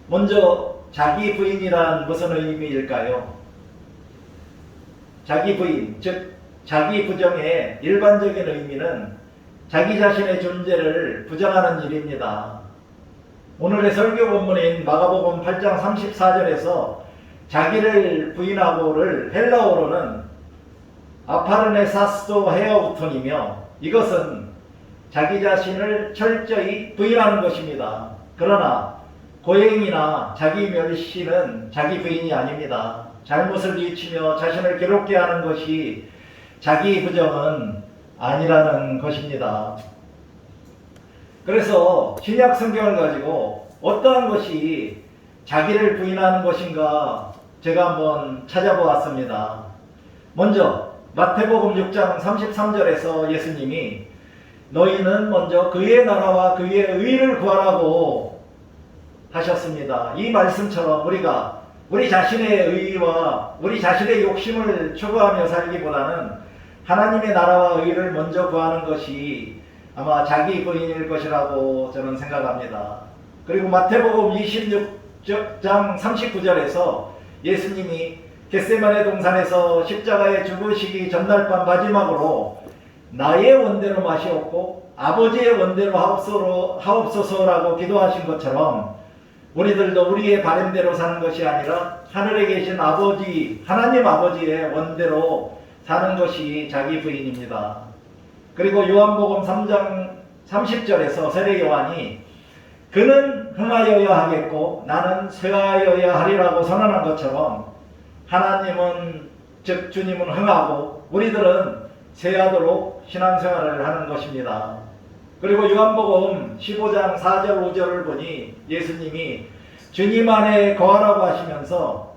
먼저 자기 부인이란 무슨 의미일까요? 자기 부인, 즉 자기 부정의 일반적인 의미는 자기 자신의 존재를 부정하는 일입니다. 오늘의 설교 본문인 마가복음 8장 34절에서 자기를 부인하고를 헬라어로는 아파르네사스도 헤어우톤이며 이것은 자기 자신을 철저히 부인하는 것입니다. 그러나 고행이나 자기 멸시는 자기 부인이 아닙니다. 잘못을 뉘우치며 자신을 괴롭게 하는 것이 자기 부정은 아니라는 것입니다. 그래서 신약 성경을 가지고 어떠한 것이 자기를 부인하는 것인가 제가 한번 찾아보았습니다. 먼저 마태복음 6장 33절에서 예수님이 너희는 먼저 그의 나라와 그의 의를 구하라고 하셨습니다. 이 말씀처럼 우리가 우리 자신의 의와 우리 자신의 욕심을 추구하며 살기보다는 하나님의 나라와 의를 먼저 구하는 것이 아마 자기 부인일 것이라고 저는 생각합니다. 그리고 마태복음 26장 39절에서 예수님이 겟세마네 동산에서 십자가에 죽으시기 전날 밤 마지막으로 나의 원대로 마시옵고 아버지의 원대로 하옵소서라고 기도하신 것처럼 우리들도 우리의 바램대로 사는 것이 아니라 하늘에 계신 아버지, 하나님 아버지의 원대로 사는 것이 자기 부인입니다. 그리고 요한복음 3장 30절에서 세례 요한이 그는 흥하여야 하겠고 나는 쇠하여야 하리라고 선언한 것처럼 하나님은 즉 주님은 흥하고 우리들은 쇠하도록 신앙생활을 하는 것입니다. 그리고 요한복음 15장 4절 5절을 보니 예수님이 주님 안에 거하라고 하시면서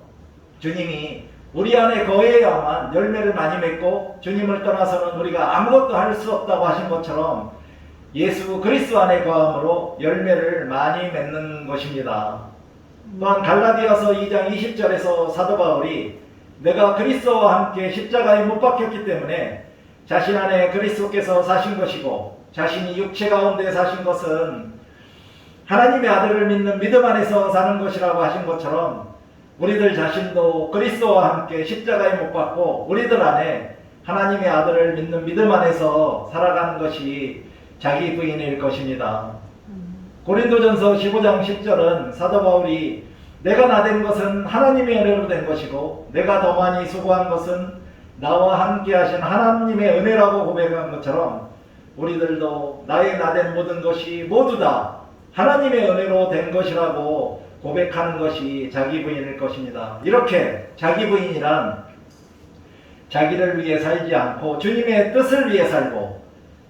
주님이 우리 안에 거해야만 열매를 많이 맺고 주님을 떠나서는 우리가 아무것도 할 수 없다고 하신 것처럼 예수 그리스도 안에 거함으로 열매를 많이 맺는 것입니다. 또한 갈라디아서 2장 20절에서 사도 바울이 내가 그리스도와 함께 십자가에 못 박혔기 때문에 자신 안에 그리스도께서 사신 것이고 자신이 육체 가운데 사신 것은 하나님의 아들을 믿는 믿음 안에서 사는 것이라고 하신 것처럼 우리들 자신도 그리스도와 함께 십자가에 못 박고 우리들 안에 하나님의 아들을 믿는 믿음 안에서 살아가는 것이 자기 부인일 것입니다. 고린도전서 15장 10절은 사도 바울이 내가 나된 것은 하나님의 은혜로 된 것이고 내가 더 많이 수고한 것은 나와 함께 하신 하나님의 은혜라고 고백한 것처럼 우리들도 나의 나된 모든 것이 모두 다 하나님의 은혜로 된 것이라고 고백하는 것이 자기 부인일 것입니다. 이렇게 자기 부인이란 자기를 위해 살지 않고 주님의 뜻을 위해 살고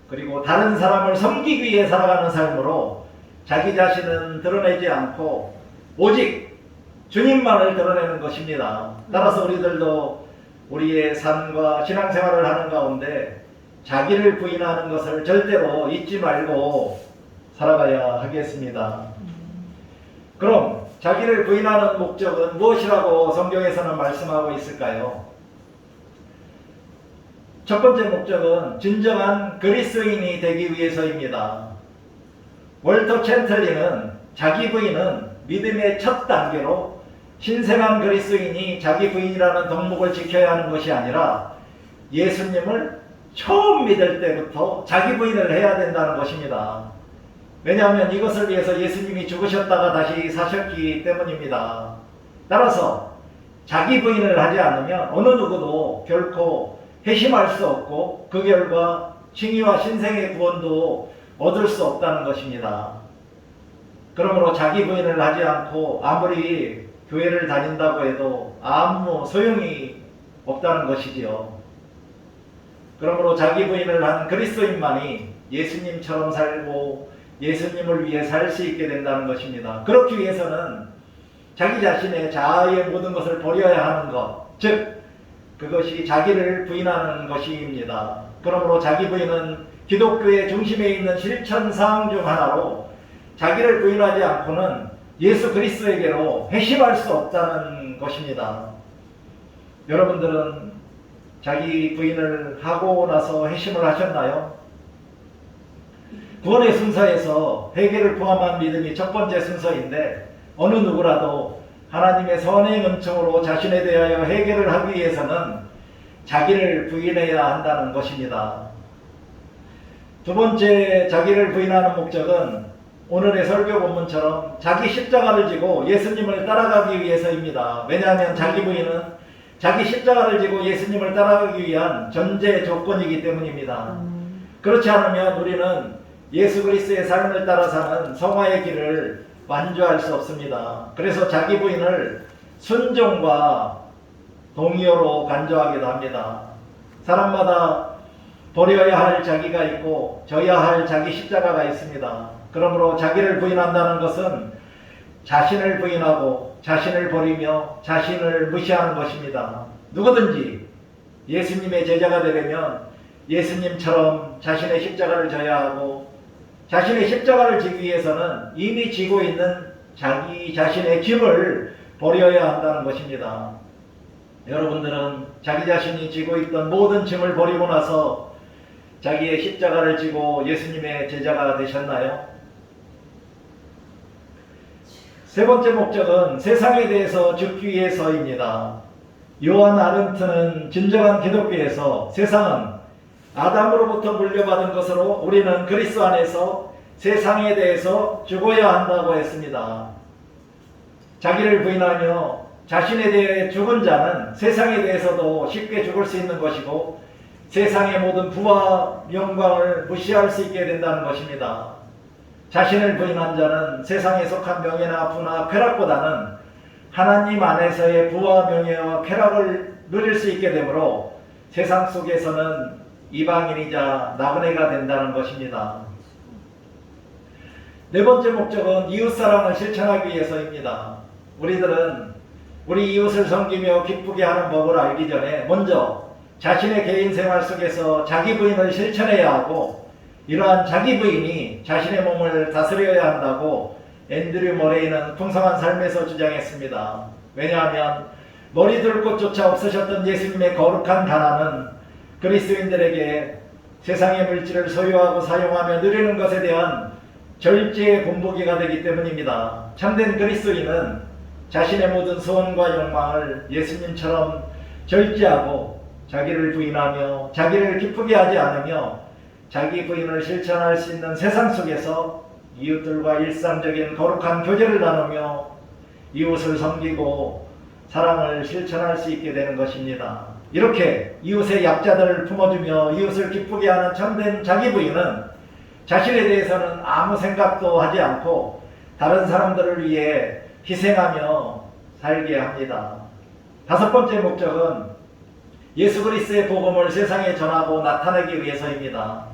그리고 다른 사람을 섬기기 위해 살아가는 삶으로 자기 자신은 드러내지 않고 오직 주님만을 드러내는 것입니다. 따라서 우리들도 우리의 삶과 신앙생활을 하는 가운데 자기를 부인하는 것을 절대로 잊지 말고 살아가야 하겠습니다. 그럼 자기를 부인하는 목적은 무엇이라고 성경에서는 말씀하고 있을까요? 첫 번째 목적은 진정한 그리스도인이 되기 위해서입니다. 월터 챈틀리는 자기 부인은 믿음의 첫 단계로 신생한 그리스도인이 자기 부인이라는 덕목을 지켜야 하는 것이 아니라 예수님을 처음 믿을 때부터 자기 부인을 해야 된다는 것입니다. 왜냐하면 이것을 위해서 예수님이 죽으셨다가 다시 사셨기 때문입니다. 따라서 자기 부인을 하지 않으면 어느 누구도 결코 회심할 수 없고 그 결과 칭의와 신생의 구원도 얻을 수 없다는 것입니다. 그러므로 자기 부인을 하지 않고 아무리 교회를 다닌다고 해도 아무 소용이 없다는 것이지요. 그러므로 자기 부인을 한 그리스도인만이 예수님처럼 살고 예수님을 위해 살 수 있게 된다는 것입니다. 그렇기 위해서는 자기 자신의 자아의 모든 것을 버려야 하는 것, 즉 그것이 자기를 부인하는 것입니다. 그러므로 자기 부인은 기독교의 중심에 있는 실천사항 중 하나로 자기를 부인하지 않고는 예수 그리스도에게로 회심할 수 없다는 것입니다. 여러분들은 자기 부인을 하고 나서 회심을 하셨나요? 구원의 순서에서 회개를 포함한 믿음이 첫 번째 순서인데 어느 누구라도 하나님의 선행 은총으로 자신에 대하여 회개를 하기 위해서는 자기를 부인해야 한다는 것입니다. 두 번째 자기를 부인하는 목적은 오늘의 설교 본문처럼 자기 십자가를 지고 예수님을 따라가기 위해서입니다. 왜냐하면 자기 부인은 자기 십자가를 지고 예수님을 따라가기 위한 전제 조건이기 때문입니다. 그렇지 않으면 우리는 예수 그리스도의 삶을 따라 사는 성화의 길을 완주할 수 없습니다. 그래서 자기 부인을 순종과 동의어로 간주하기도 합니다. 사람마다 버려야 할 자기가 있고 져야 할 자기 십자가가 있습니다. 그러므로 자기를 부인한다는 것은 자신을 부인하고 자신을 버리며 자신을 무시하는 것입니다. 누구든지 예수님의 제자가 되려면 예수님처럼 자신의 십자가를 져야 하고 자신의 십자가를 지기 위해서는 이미 지고 있는 자기 자신의 짐을 버려야 한다는 것입니다. 여러분들은 자기 자신이 지고 있던 모든 짐을 버리고 나서 자기의 십자가를 지고 예수님의 제자가 되셨나요? 세 번째 목적은 세상에 대해서 죽기 위해서입니다. 요한 아른트는 진정한 기독교에서 세상은 아담으로부터 물려받은 것으로 우리는 그리스도 안에서 세상에 대해서 죽어야 한다고 했습니다. 자기를 부인하며 자신에 대해 죽은 자는 세상에 대해서도 쉽게 죽을 수 있는 것이고 세상의 모든 부와 영광을 무시할 수 있게 된다는 것입니다. 자신을 부인한 자는 세상에 속한 명예나 부나 쾌락보다는 하나님 안에서의 부와 명예와 쾌락을 누릴 수 있게 되므로 세상 속에서는 이방인이자 나그네가 된다는 것입니다. 네 번째 목적은 이웃사랑을 실천하기 위해서입니다. 우리들은 우리 이웃을 섬기며 기쁘게 하는 법을 알기 전에 먼저 자신의 개인 생활 속에서 자기 부인을 실천해야 하고 이러한 자기 부인이 자신의 몸을 다스려야 한다고 앤드류 머레이는 풍성한 삶에서 주장했습니다. 왜냐하면 머리 둘 곳조차 없으셨던 예수님의 거룩한 가난은 그리스도인들에게 세상의 물질을 소유하고 사용하며 누리는 것에 대한 절제의 본보기가 되기 때문입니다. 참된 그리스도인은 자신의 모든 소원과 욕망을 예수님처럼 절제하고 자기를 부인하며 자기를 기쁘게 하지 않으며 자기 부인을 실천할 수 있는 세상 속에서 이웃들과 일상적인 거룩한 교제를 나누며 이웃을 섬기고 사랑을 실천할 수 있게 되는 것입니다. 이렇게 이웃의 약자들을 품어주며 이웃을 기쁘게 하는 참된 자기 부인은 자신에 대해서는 아무 생각도 하지 않고 다른 사람들을 위해 희생하며 살게 합니다. 다섯 번째 목적은 예수 그리스도의 복음을 세상에 전하고 나타내기 위해서입니다.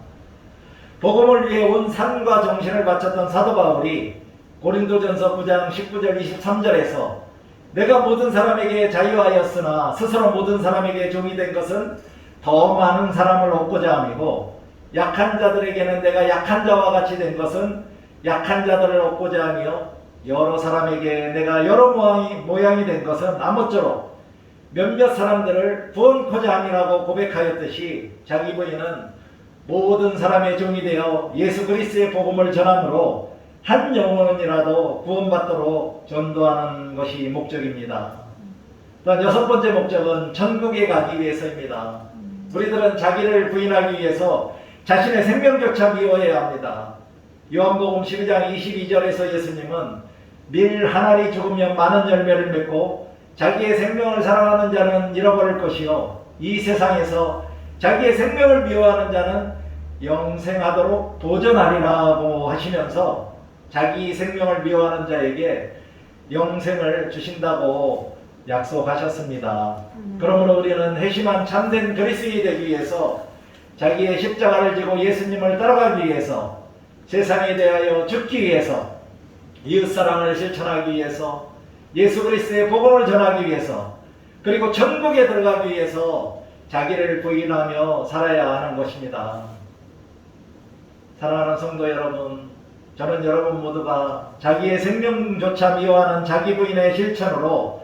복음을 위해 온 삶과 정신을 바쳤던 사도 바울이 고린도전서 9장 19절 23절에서 내가 모든 사람에게 자유하였으나 스스로 모든 사람에게 종이 된 것은 더 많은 사람을 얻고자 함이고 약한 자들에게는 내가 약한 자와 같이 된 것은 약한 자들을 얻고자 하며 여러 사람에게 내가 여러 모양이 된 것은 아무쪼록 몇몇 사람들을 구원코자 함이라고 고백하였듯이 자기 부인은 모든 사람의 종이 되어 예수 그리스도의 복음을 전함으로 한 영혼이라도 구원받도록 전도하는 것이 목적입니다. 또한 여섯 번째 목적은 천국에 가기 위해서입니다. 우리들은 자기를 부인하기 위해서 자신의 생명조차 미워해야 합니다. 요한복음 12장 22절에서 예수님은 밀 한 알이 죽으면 많은 열매를 맺고 자기의 생명을 사랑하는 자는 잃어버릴 것이요 이 세상에서 자기의 생명을 미워하는 자는 영생하도록 도전하리라고 하시면서 자기 생명을 미워하는 자에게 영생을 주신다고 약속하셨습니다. 그러므로 우리는 회심한 참된 그리스도인이 되기 위해서 자기의 십자가를 지고 예수님을 따라가기 위해서 세상에 대하여 죽기 위해서 이웃사랑을 실천하기 위해서 예수 그리스도의 복음을 전하기 위해서 그리고 천국에 들어가기 위해서 자기를 부인하며 살아야 하는 것입니다. 사랑하는 성도 여러분, 저는 여러분 모두가 자기의 생명조차 미워하는 자기 부인의 실천으로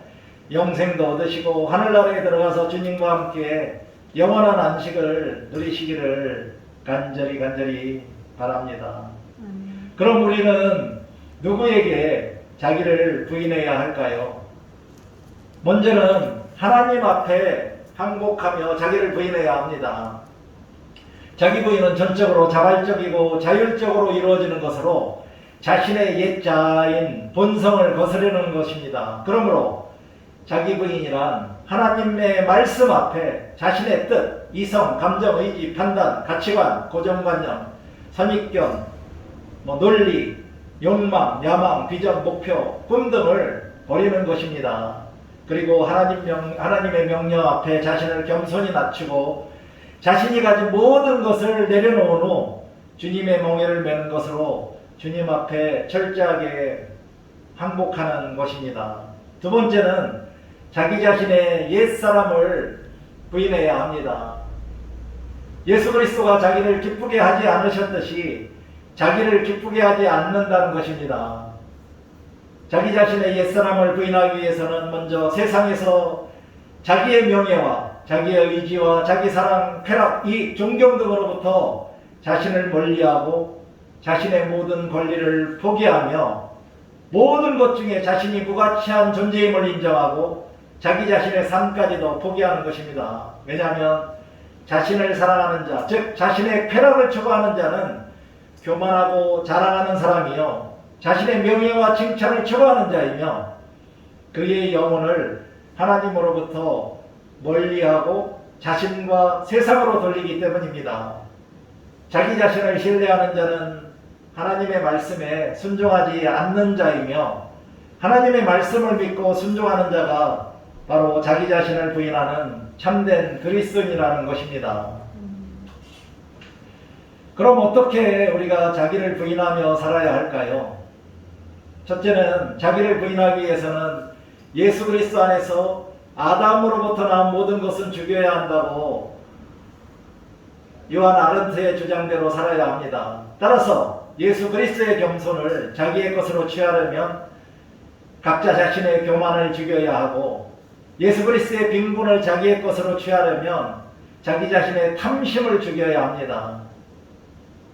영생도 얻으시고 하늘나라에 들어가서 주님과 함께 영원한 안식을 누리시기를 간절히 바랍니다. 그럼 우리는 누구에게 자기를 부인해야 할까요? 먼저는 하나님 앞에 항복하며 자기를 부인해야 합니다. 자기 부인은 전적으로 자발적이고 자율적으로 이루어지는 것으로 자신의 옛자인 본성을 거스르는 것입니다. 그러므로 자기 부인이란 하나님의 말씀 앞에 자신의 뜻, 이성, 감정, 의지, 판단, 가치관, 고정관념, 선입견, 논리, 욕망, 야망, 비전, 목표, 꿈 등을 버리는 것입니다. 그리고 하나님의 명령 앞에 자신을 겸손히 낮추고 자신이 가진 모든 것을 내려놓은 후 주님의 멍에를 매는 것으로 주님 앞에 철저하게 항복하는 것입니다. 두 번째는 자기 자신의 옛사람을 부인해야 합니다. 예수 그리스도가 자기를 기쁘게 하지 않으셨듯이 자기를 기쁘게 하지 않는다는 것입니다. 자기 자신의 옛사람을 부인하기 위해서는 먼저 세상에서 자기의 명예와 자기의 의지와 자기 사랑, 쾌락, 이 존경 등으로부터 자신을 멀리하고 자신의 모든 권리를 포기하며 모든 것 중에 자신이 무가치한 존재임을 인정하고 자기 자신의 삶까지도 포기하는 것입니다. 왜냐하면 자신을 사랑하는 자, 즉 자신의 쾌락을 추구하는 자는 교만하고 자랑하는 사람이요 자신의 명예와 칭찬을 추구하는 자이며 그의 영혼을 하나님으로부터 멀리하고 자신과 세상으로 돌리기 때문입니다. 자기 자신을 신뢰하는 자는 하나님의 말씀에 순종하지 않는 자이며 하나님의 말씀을 믿고 순종하는 자가 바로 자기 자신을 부인하는 참된 그리스도인이라는 것입니다. 그럼 어떻게 우리가 자기를 부인하며 살아야 할까요? 첫째는 자기를 부인하기 위해서는 예수 그리스도 안에서 아담으로부터 나온 모든 것은 죽여야 한다고 요한 아른트의 주장대로 살아야 합니다. 따라서 예수 그리스도의 겸손을 자기의 것으로 취하려면 각자 자신의 교만을 죽여야 하고 예수 그리스도의 빈곤을 자기의 것으로 취하려면 자기 자신의 탐심을 죽여야 합니다.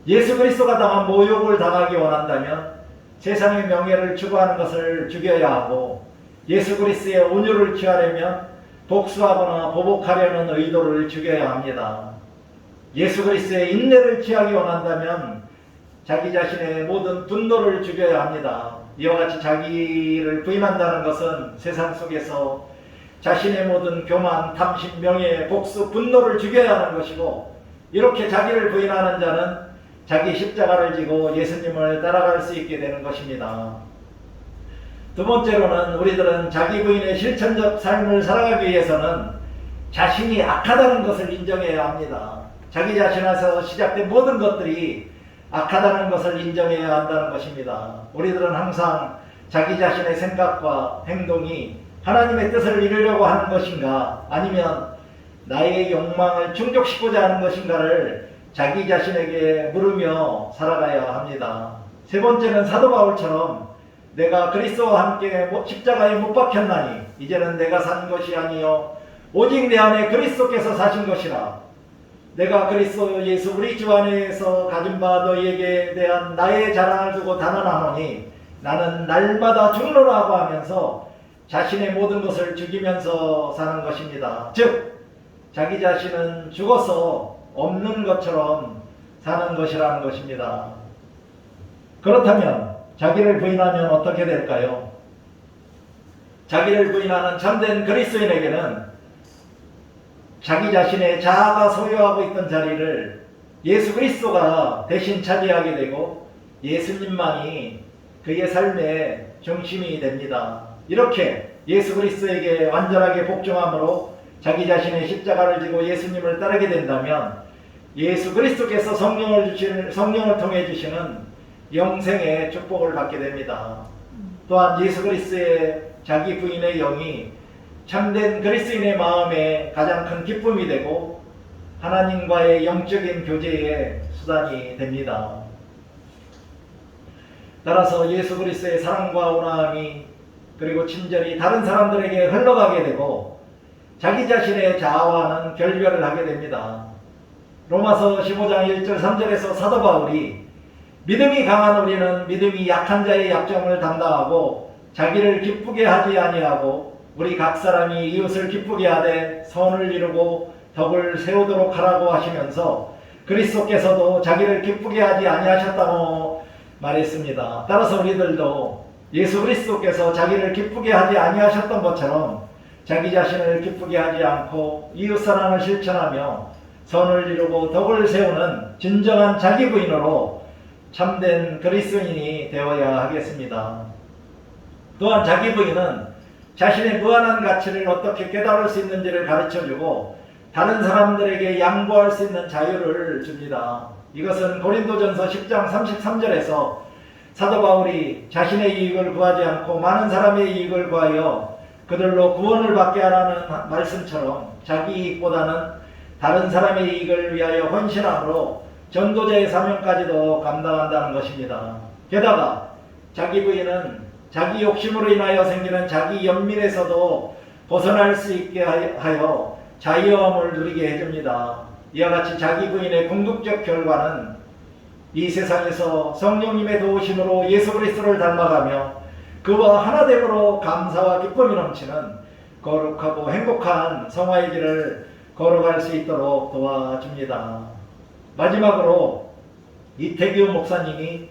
예수 그리스도가 당한 모욕을 당하기 원한다면 세상의 명예를 추구하는 것을 죽여야 하고 예수 그리스도의 온유를 취하려면 복수하거나 보복하려는 의도를 죽여야 합니다. 예수 그리스도의 인내를 취하기 원한다면 자기 자신의 모든 분노를 죽여야 합니다. 이와 같이 자기를 부인한다는 것은 세상 속에서 자신의 모든 교만, 탐심, 명예, 복수, 분노를 죽여야 하는 것이고, 이렇게 자기를 부인하는 자는 자기 십자가를 지고 예수님을 따라갈 수 있게 되는 것입니다. 두 번째로는 우리들은 자기 부인의 실천적 삶을 살아가기 위해서는 자신이 악하다는 것을 인정해야 합니다. 자기 자신에서 시작된 모든 것들이 악하다는 것을 인정해야 한다는 것입니다. 우리들은 항상 자기 자신의 생각과 행동이 하나님의 뜻을 이루려고 하는 것인가, 아니면 나의 욕망을 충족시키고자 하는 것인가를 자기 자신에게 물으며 살아가야 합니다. 세 번째는 사도 바울처럼 내가 그리스도와 함께 십자가에 못 박혔나니 이제는 내가 산 것이 아니요 오직 내 안에 그리스도께서 사신 것이라. 내가 그리스도 예수 우리 주 안에서 가진 바 너희에게 대한 나의 자랑을 두고 단언하노니 나는 날마다 죽노라고 하면서 자신의 모든 것을 죽이면서 사는 것입니다. 즉 자기 자신은 죽어서 없는 것처럼 사는 것이라는 것입니다. 그렇다면 자기를 부인하면 어떻게 될까요? 자기를 부인하는 참된 그리스도인에게는 자기 자신의 자아가 소유하고 있던 자리를 예수 그리스도가 대신 차지하게 되고 예수님만이 그의 삶의 중심이 됩니다. 이렇게 예수 그리스도에게 완전하게 복종함으로 자기 자신의 십자가를 지고 예수님을 따르게 된다면 예수 그리스도께서 성령을 통해 주시는 영생의 축복을 받게 됩니다. 또한 예수 그리스도의 자기 부인의 영이 참된 그리스도인의 마음에 가장 큰 기쁨이 되고 하나님과의 영적인 교제의 수단이 됩니다. 따라서 예수 그리스도의 사랑과 온화함이 그리고 친절이 다른 사람들에게 흘러가게 되고 자기 자신의 자아와는 결별을 하게 됩니다. 로마서 15장 1절 3절에서 사도 바울이 믿음이 강한 우리는 믿음이 약한 자의 약점을 담당하고 자기를 기쁘게 하지 아니하고 우리 각 사람이 이웃을 기쁘게 하되 선을 이루고 덕을 세우도록 하라고 하시면서 그리스도께서도 자기를 기쁘게 하지 아니하셨다고 말했습니다. 따라서 우리들도 예수 그리스도께서 자기를 기쁘게 하지 아니하셨던 것처럼 자기 자신을 기쁘게 하지 않고 이웃사랑을 실천하며 선을 이루고 덕을 세우는 진정한 자기 부인으로 참된 그리스도인이 되어야 하겠습니다. 또한 자기 부인은 자신의 무한한 가치를 어떻게 깨달을 수 있는지를 가르쳐주고 다른 사람들에게 양보할 수 있는 자유를 줍니다. 이것은 고린도전서 10장 33절에서 사도 바울이 자신의 이익을 구하지 않고 많은 사람의 이익을 구하여 그들로 구원을 받게 하라는 말씀처럼 자기 이익보다는 다른 사람의 이익을 위하여 헌신함으로 전도자의 사명까지도 감당한다는 것입니다. 게다가 자기 부인은 자기 욕심으로 인하여 생기는 자기 연민에서도 벗어날 수 있게 하여 자유함을 누리게 해줍니다. 이와 같이 자기 부인의 궁극적 결과는 이 세상에서 성령님의 도우심으로 예수 그리스도를 닮아가며 그와 하나됨으로 감사와 기쁨이 넘치는 거룩하고 행복한 성화의 길을 걸어갈 수 있도록 도와줍니다. 마지막으로 이태규 목사님이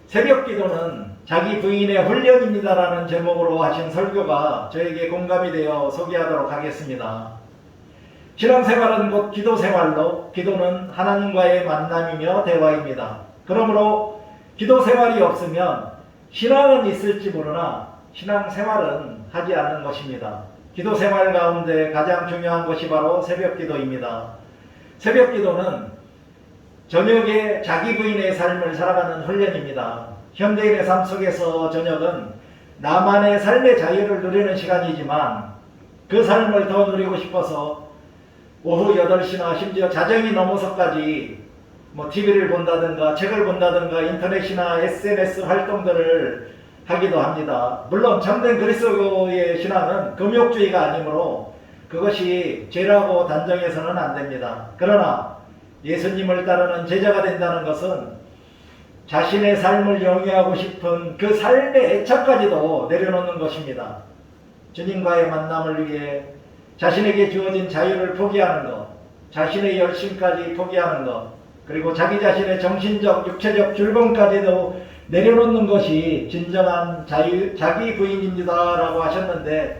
새벽기도는 자기 부인의 훈련입니다라는 제목으로 하신 설교가 저에게 공감이 되어 소개하도록 하겠습니다. 신앙생활은 곧 기도생활로 기도는 하나님과의 만남이며 대화입니다. 그러므로 기도생활이 없으면 신앙은 있을지 모르나 신앙생활은 하지 않는 것입니다. 기도생활 가운데 가장 중요한 것이 바로 새벽기도입니다. 새벽기도는 저녁에 자기 부인의 삶을 살아가는 훈련입니다. 현대인의 삶 속에서 저녁은 나만의 삶의 자유를 누리는 시간이지만 그 삶을 더 누리고 싶어서 오후 8시나 심지어 자정이 넘어서까지 TV를 본다든가 책을 본다든가 인터넷이나 SNS 활동들을 하기도 합니다. 물론 참된 그리스도의 신앙은 금욕주의가 아니므로 그것이 죄라고 단정해서는 안 됩니다. 그러나 예수님을 따르는 제자가 된다는 것은 자신의 삶을 영위하고 싶은 그 삶의 애착까지도 내려놓는 것입니다. 주님과의 만남을 위해 자신에게 주어진 자유를 포기하는 것, 자신의 열심까지 포기하는 것, 그리고 자기 자신의 정신적, 육체적 즐거움까지도 내려놓는 것이 진정한 자기 부인입니다 라고 하셨는데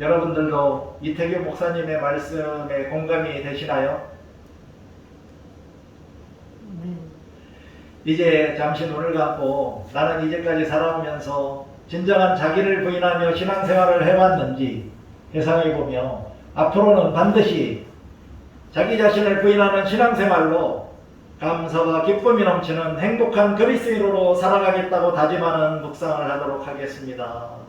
여러분들도 이태규 목사님의 말씀에 공감이 되시나요? 네. 이제 잠시 눈을 감고 나는 이제까지 살아오면서 진정한 자기를 부인하며 신앙생활을 해왔는지 회상해보며 앞으로는 반드시 자기 자신을 부인하는 신앙생활로 감사와 기쁨이 넘치는 행복한 그리스도인으로 살아가겠다고 다짐하는 묵상을 하도록 하겠습니다.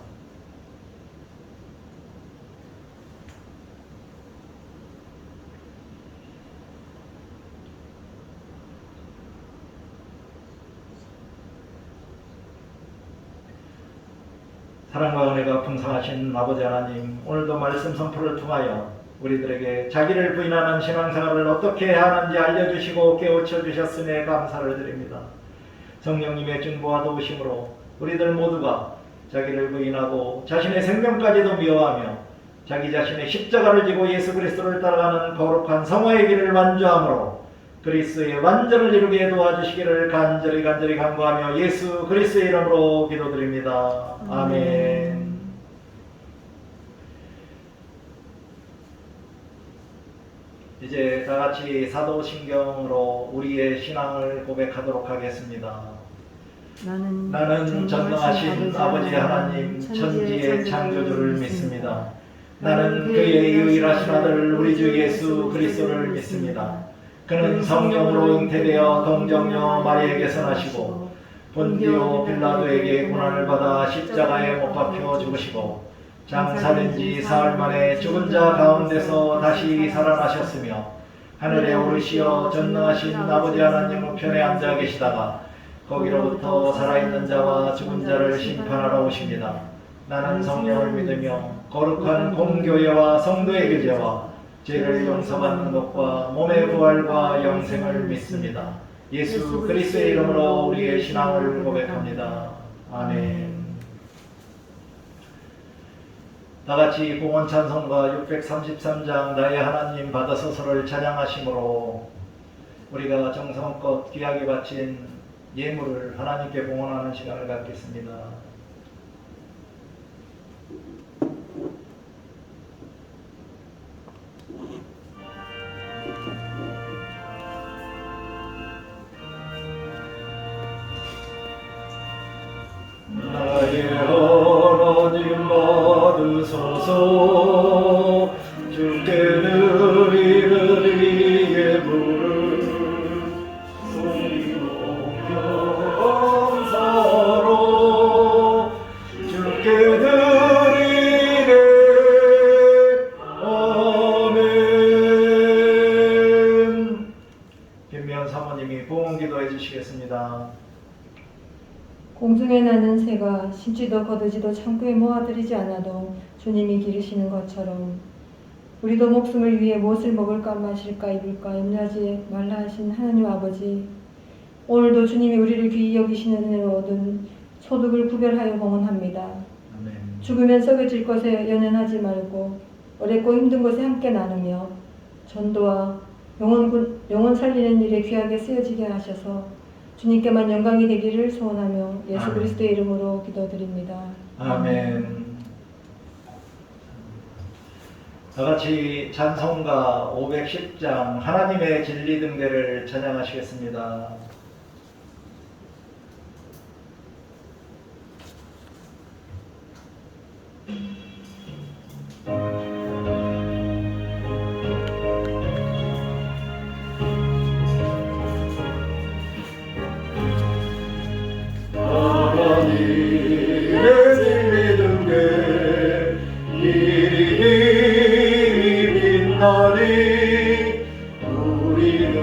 사랑과 은혜가 풍성하신 아버지 하나님, 오늘도 말씀 선포를 통하여 우리들에게 자기를 부인하는 신앙생활을 어떻게 해야 하는지 알려주시고 깨우쳐 주셨음에 감사를 드립니다. 성령님의 중보와 도우심으로 우리들 모두가 자기를 부인하고 자신의 생명까지도 미워하며 자기 자신의 십자가를 지고 예수 그리스도를 따라가는 거룩한 성화의 길을 완주함으로 그리스도의 완전을 이루게 도와주시기를 간절히 간구하며 예수 그리스도의 이름으로 기도드립니다. 아멘. 이제 다같이 사도신경으로 우리의 신앙을 고백하도록 하겠습니다. 나는 전능하신 아버지 하나님 천지의 창조주를 믿습니다. 나는 그의 유일하신 아들 우리 주 예수 그리스도를 믿습니다. 그는 성령으로 잉태되어 동정녀 마리에게서 나시고 본디오 빌라도에게 고난을 받아 십자가에 못 박혀 죽으시고 장사된 지 사흘 만에 죽은 자 가운데서 다시 살아나셨으며 하늘에 오르시어 전능하신 아버지 하나님 우편에 앉아 계시다가 거기로부터 살아있는 자와 죽은 자를 심판하러 오십니다. 나는 성령을 믿으며 거룩한 공교회와 성도의 교제와 죄를 용서받는 것과 몸의 부활과 영생을 믿습니다. 예수 그리스도의 이름으로 우리의 신앙을 고백합니다. 아멘. 다같이 공원 찬송가 633장 나의 하나님 받아서서를 찬양하심으로 우리가 정성껏 귀하게 바친 예물을 하나님께 봉헌하는 시간을 갖겠습니다. 나의 하나님 받으소서 주께 드리는 이 예물을 소리로 감사로 주께 드리네. 아멘. 김미연 사모님이 봉헌 기도해 주시겠습니다. 공중에 나는 새가 심지도 거두지도 창고에 모아들이지 않아도 주님이 기르시는 것처럼 우리도 목숨을 위해 무엇을 먹을까 마실까 입을까 염려하지 말라 하신 하나님 아버지, 오늘도 주님이 우리를 귀히 여기시는 은혜로 얻은 소득을 구별하여 봉헌합니다. 아멘. 죽으면 썩어질 것에 연연하지 말고 어렵고 힘든 것에 함께 나누며 전도와 영혼 살리는 일에 귀하게 쓰여지게 하셔서 주님께만 영광이 되기를 소원하며 예수 그리스도의 이름으로 기도드립니다. 아멘. 다같이 찬송가 510장 하나님의 진리 등대를 찬양하시겠습니다.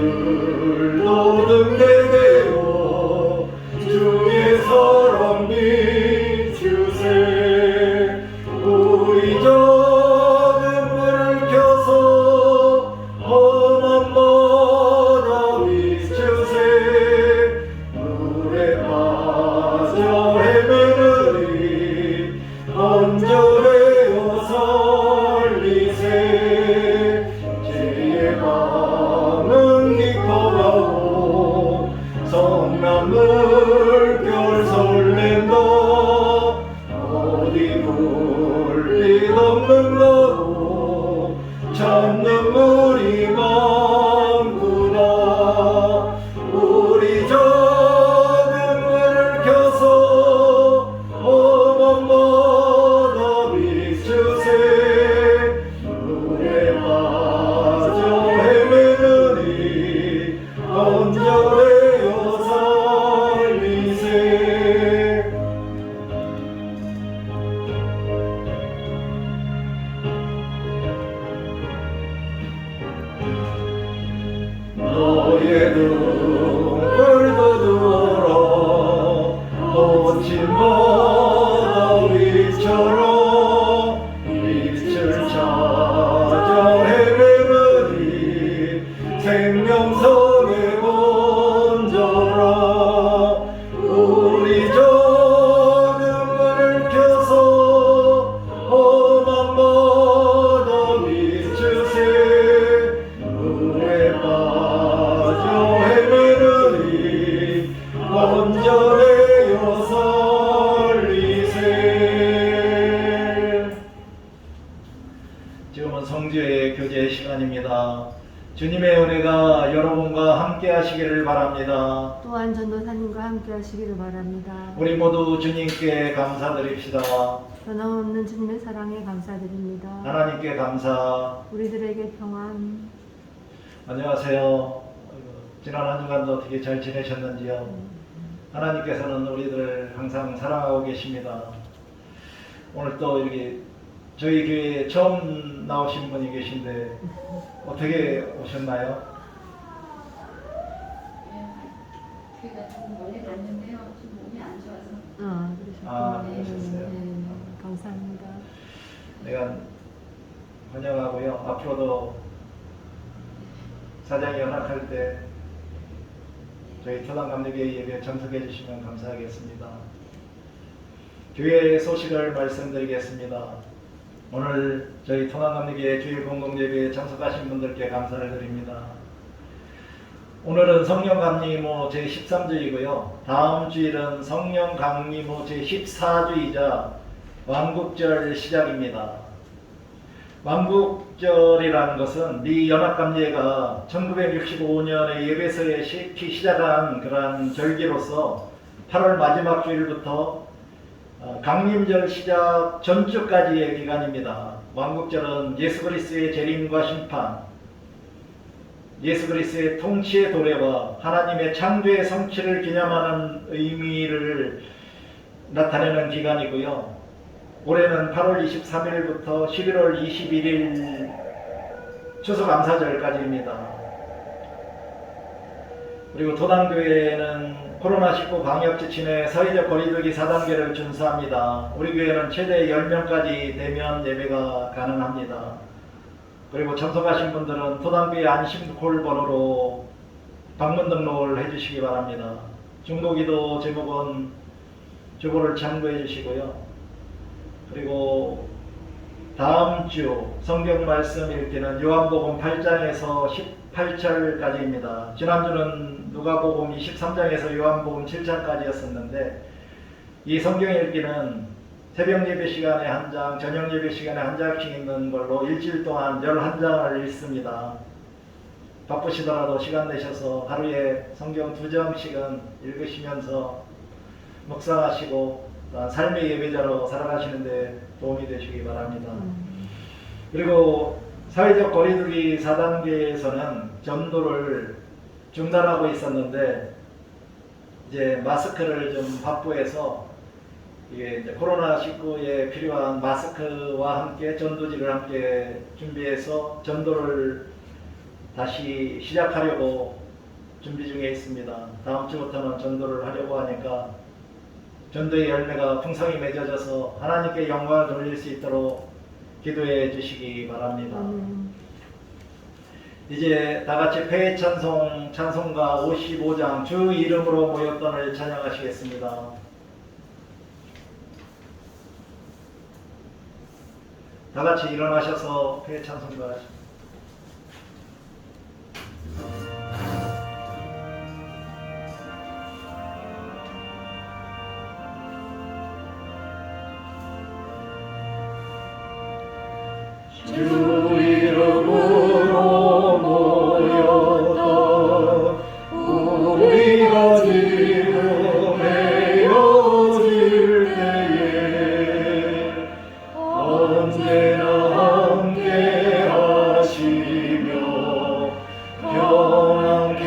우리들도 등대되어 주의 사랑 비추세. 우리 작은 불을 켜서 험한 바다 비추세. 물에 빠져 헤매느니 건져내어 살리세. 죄의 밤은 깊어가고 성난 물결 설렌다. 어디 불빛 없는 건져내어 살리세. 너의 눈을 돋우라 거친 바다 위처럼 빛을 찾아 헤매느니 생명선에 건져라. 우리 전음을 켜서 험한 바다 비추세. 물에 빠져 헤매느니 건져내어 살리세. 지금은 성주의 교제 시간입니다. 주님의 은혜가 여러분과 함께 하시기를 바랍니다. 또한 전도사님과 함께 하시기를 바랍니다. 우리 모두 주님께 감사드립시다. 변함없는 주님의 사랑에 감사드립니다. 하나님께 감사. 우리들에게 평안. 안녕하세요. 지난 한 주간도 어떻게 잘 지내셨는지요? 하나님께서는 우리들을 항상 사랑하고 계십니다. 오늘 또 이렇게 저희 교회에 처음 나오신 분이 계신데 어떻게 오셨나요? 귀가 좀 원래 났는데요. 좀 몸이 안 좋아서. 아, 네, 그러셨어요? 네, 감사합니다. 내가 환영하고요. 앞으로도 사장이 연락할 때 저희 토당감리교회 예배 참석해 주시면 감사하겠습니다. 교회 소식을 말씀드리겠습니다. 오늘 저희 토당감리교회 주일 공동예배에 참석하신 분들께 감사를 드립니다. 오늘은 성령 강림호 제13주이고요. 다음 주일은 성령 강림호 제14주이자 왕국절 시작입니다. 왕국절이라는 것은 미 연합감리회가 1965년에 예배서에 시작한 그러한 절기로서 8월 마지막 주일부터 강림절 시작 전주까지의 기간입니다. 왕국절은 예수 그리스도의 재림과 심판, 예수 그리스도의 통치의 도래와 하나님의 창조의 성취를 기념하는 의미를 나타내는 기간이고요. 올해는 8월 23일부터 11월 21일 추수감사절까지입니다. 그리고 도당교회는 코로나19 방역 지침에 사회적 거리두기 4단계를 준수합니다. 우리 교회는 최대 10명까지 대면 예배가 가능합니다. 그리고 참석하신 분들은 도당교회 안심콜 번호로 방문 등록을 해주시기 바랍니다. 중보기도 제목은 주보를 참고해 주시고요. 그리고 다음 주 성경 말씀 읽기는 요한복음 8장에서 18절까지입니다. 지난주는 누가복음 23장에서 요한복음 7장까지였었는데 이 성경 읽기는 새벽 예배 시간에 한 장, 저녁 예배 시간에 한 장씩 읽는 걸로 일주일 동안 11장을 읽습니다. 바쁘시더라도 시간 내셔서 하루에 성경 2장씩은 읽으시면서 묵상하시고 삶의 예배자로 살아가시는데 도움이 되시기 바랍니다. 그리고 사회적 거리두기 4단계에서는 전도를 중단하고 있었는데 이제 마스크를 좀 확보해서 이게 이제 코로나19에 필요한 마스크와 함께 전도지를 함께 준비해서 전도를 다시 시작하려고 준비 중에 있습니다. 다음 주부터는 전도를 하려고 하니까 전도의 열매가 풍성히 맺어져서 하나님께 영광을 돌릴 수 있도록 기도해 주시기 바랍니다. 이제 다같이 폐 찬송 찬송가 55장 주 이름으로 모였던을 찬양하시겠습니다. 다같이 일어나셔서 폐 찬송가 하십니다. 주 이름으로 모였다 우리가 지금 헤어질 때에 언제나 함께 하시며 평안케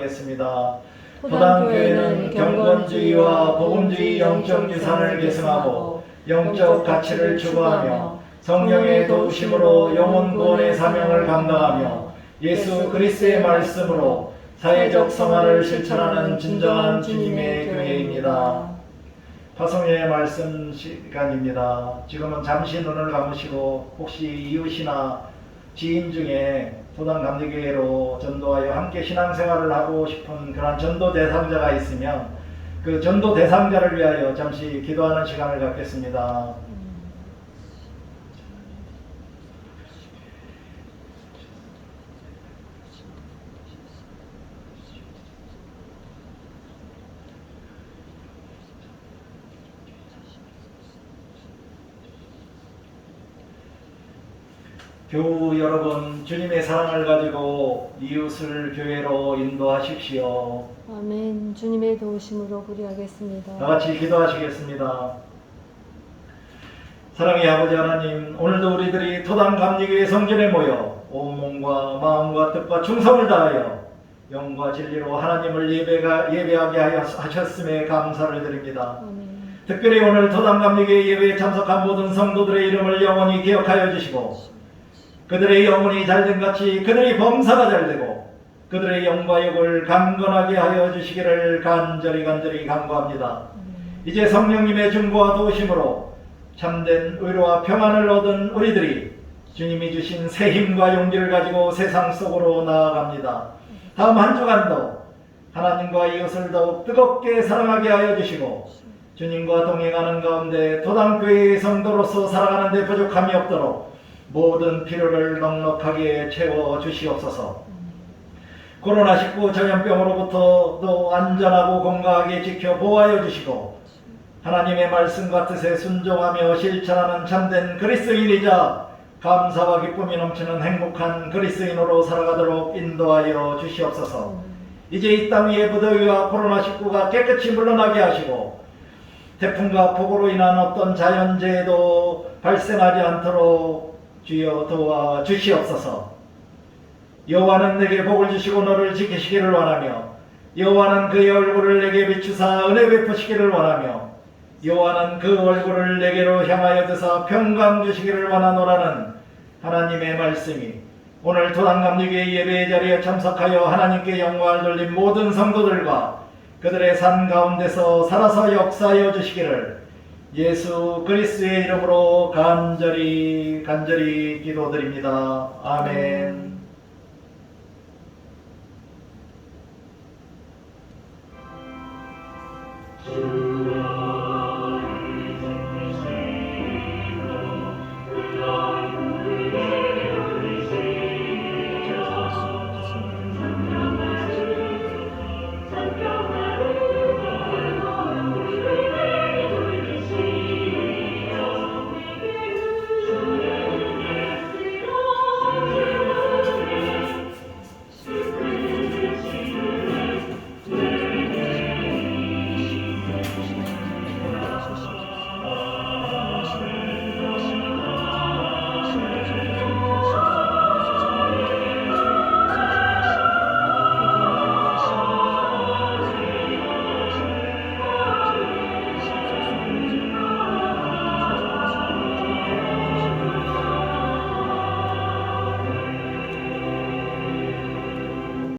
기원하겠습니다. 토당교회는 경건주의와 복음주의 영적 유산을 계승하고 영적 가치를 추구하며 성령의 도우심으로 영혼 구원의 사명을 감당하며 예수 그리스도의 말씀으로 사회적 성화를 실천하는 진정한 주님의 교회입니다. 파송의 말씀 시간입니다. 지금은 잠시 눈을 감으시고 혹시 이웃이나 지인 중에 토당감리교회로 전도하여 함께 신앙생활을 하고 싶은 그런 전도 대상자가 있으면 그 전도 대상자를 위하여 잠시 기도하는 시간을 갖겠습니다. 교우 여러분, 주님의 사랑을 가지고 이웃을 교회로 인도하십시오. 아멘. 주님의 도우심으로 그리하겠습니다. 다 같이 기도하시겠습니다. 사랑의 아버지 하나님, 오늘도 우리들이 토당감리교회 성전에 모여 온 몸과 마음과 뜻과 충성을 다하여 영과 진리로 하나님을 예배하게 하셨음에 감사를 드립니다. 아멘. 특별히 오늘 토당감리교회 예배에 참석한 모든 성도들의 이름을 영원히 기억하여 주시고 그들의 영혼이 잘된 같이 그들의 범사가 잘되고 그들의 영과 역을 강건하게 하여 주시기를 간절히 간구합니다. 이제 성령님의 중보와 도우심으로 참된 의로와 평안을 얻은 우리들이 주님이 주신 새 힘과 용기를 가지고 세상 속으로 나아갑니다. 다음 한 주간도 하나님과 이웃을 더욱 뜨겁게 사랑하게 하여 주시고 주님과 동행하는 가운데 토당교회의 성도로서 살아가는 데 부족함이 없도록 모든 필요를 넉넉하게 채워 주시옵소서. 코로나19 전염병으로부터도 안전하고 건강하게 지켜 보호하여 주시고 하나님의 말씀과 뜻에 순종하며 실천하는 참된 그리스도인이자 감사와 기쁨이 넘치는 행복한 그리스도인으로 살아가도록 인도하여 주시옵소서. 이제 이 땅 위에 무더위와 코로나19가 깨끗이 물러나게 하시고 태풍과 폭우로 인한 어떤 자연재해도 발생하지 않도록 주여 도와 주시옵소서. 여호와는 내게 복을 주시고 너를 지키시기를 원하며 여호와는 그의 얼굴을 내게 비추사 은혜 베푸시기를 원하며 여호와는 그 얼굴을 내게로 향하여 드사 평강 주시기를 원하노라는 하나님의 말씀이 오늘 토당감리교회 예배의 자리에 참석하여 하나님께 영광을 돌린 모든 성도들과 그들의 삶 가운데서 살아서 역사하여 주시기를 예수 그리스도의 이름으로 간절히 기도드립니다. 아멘. 아멘.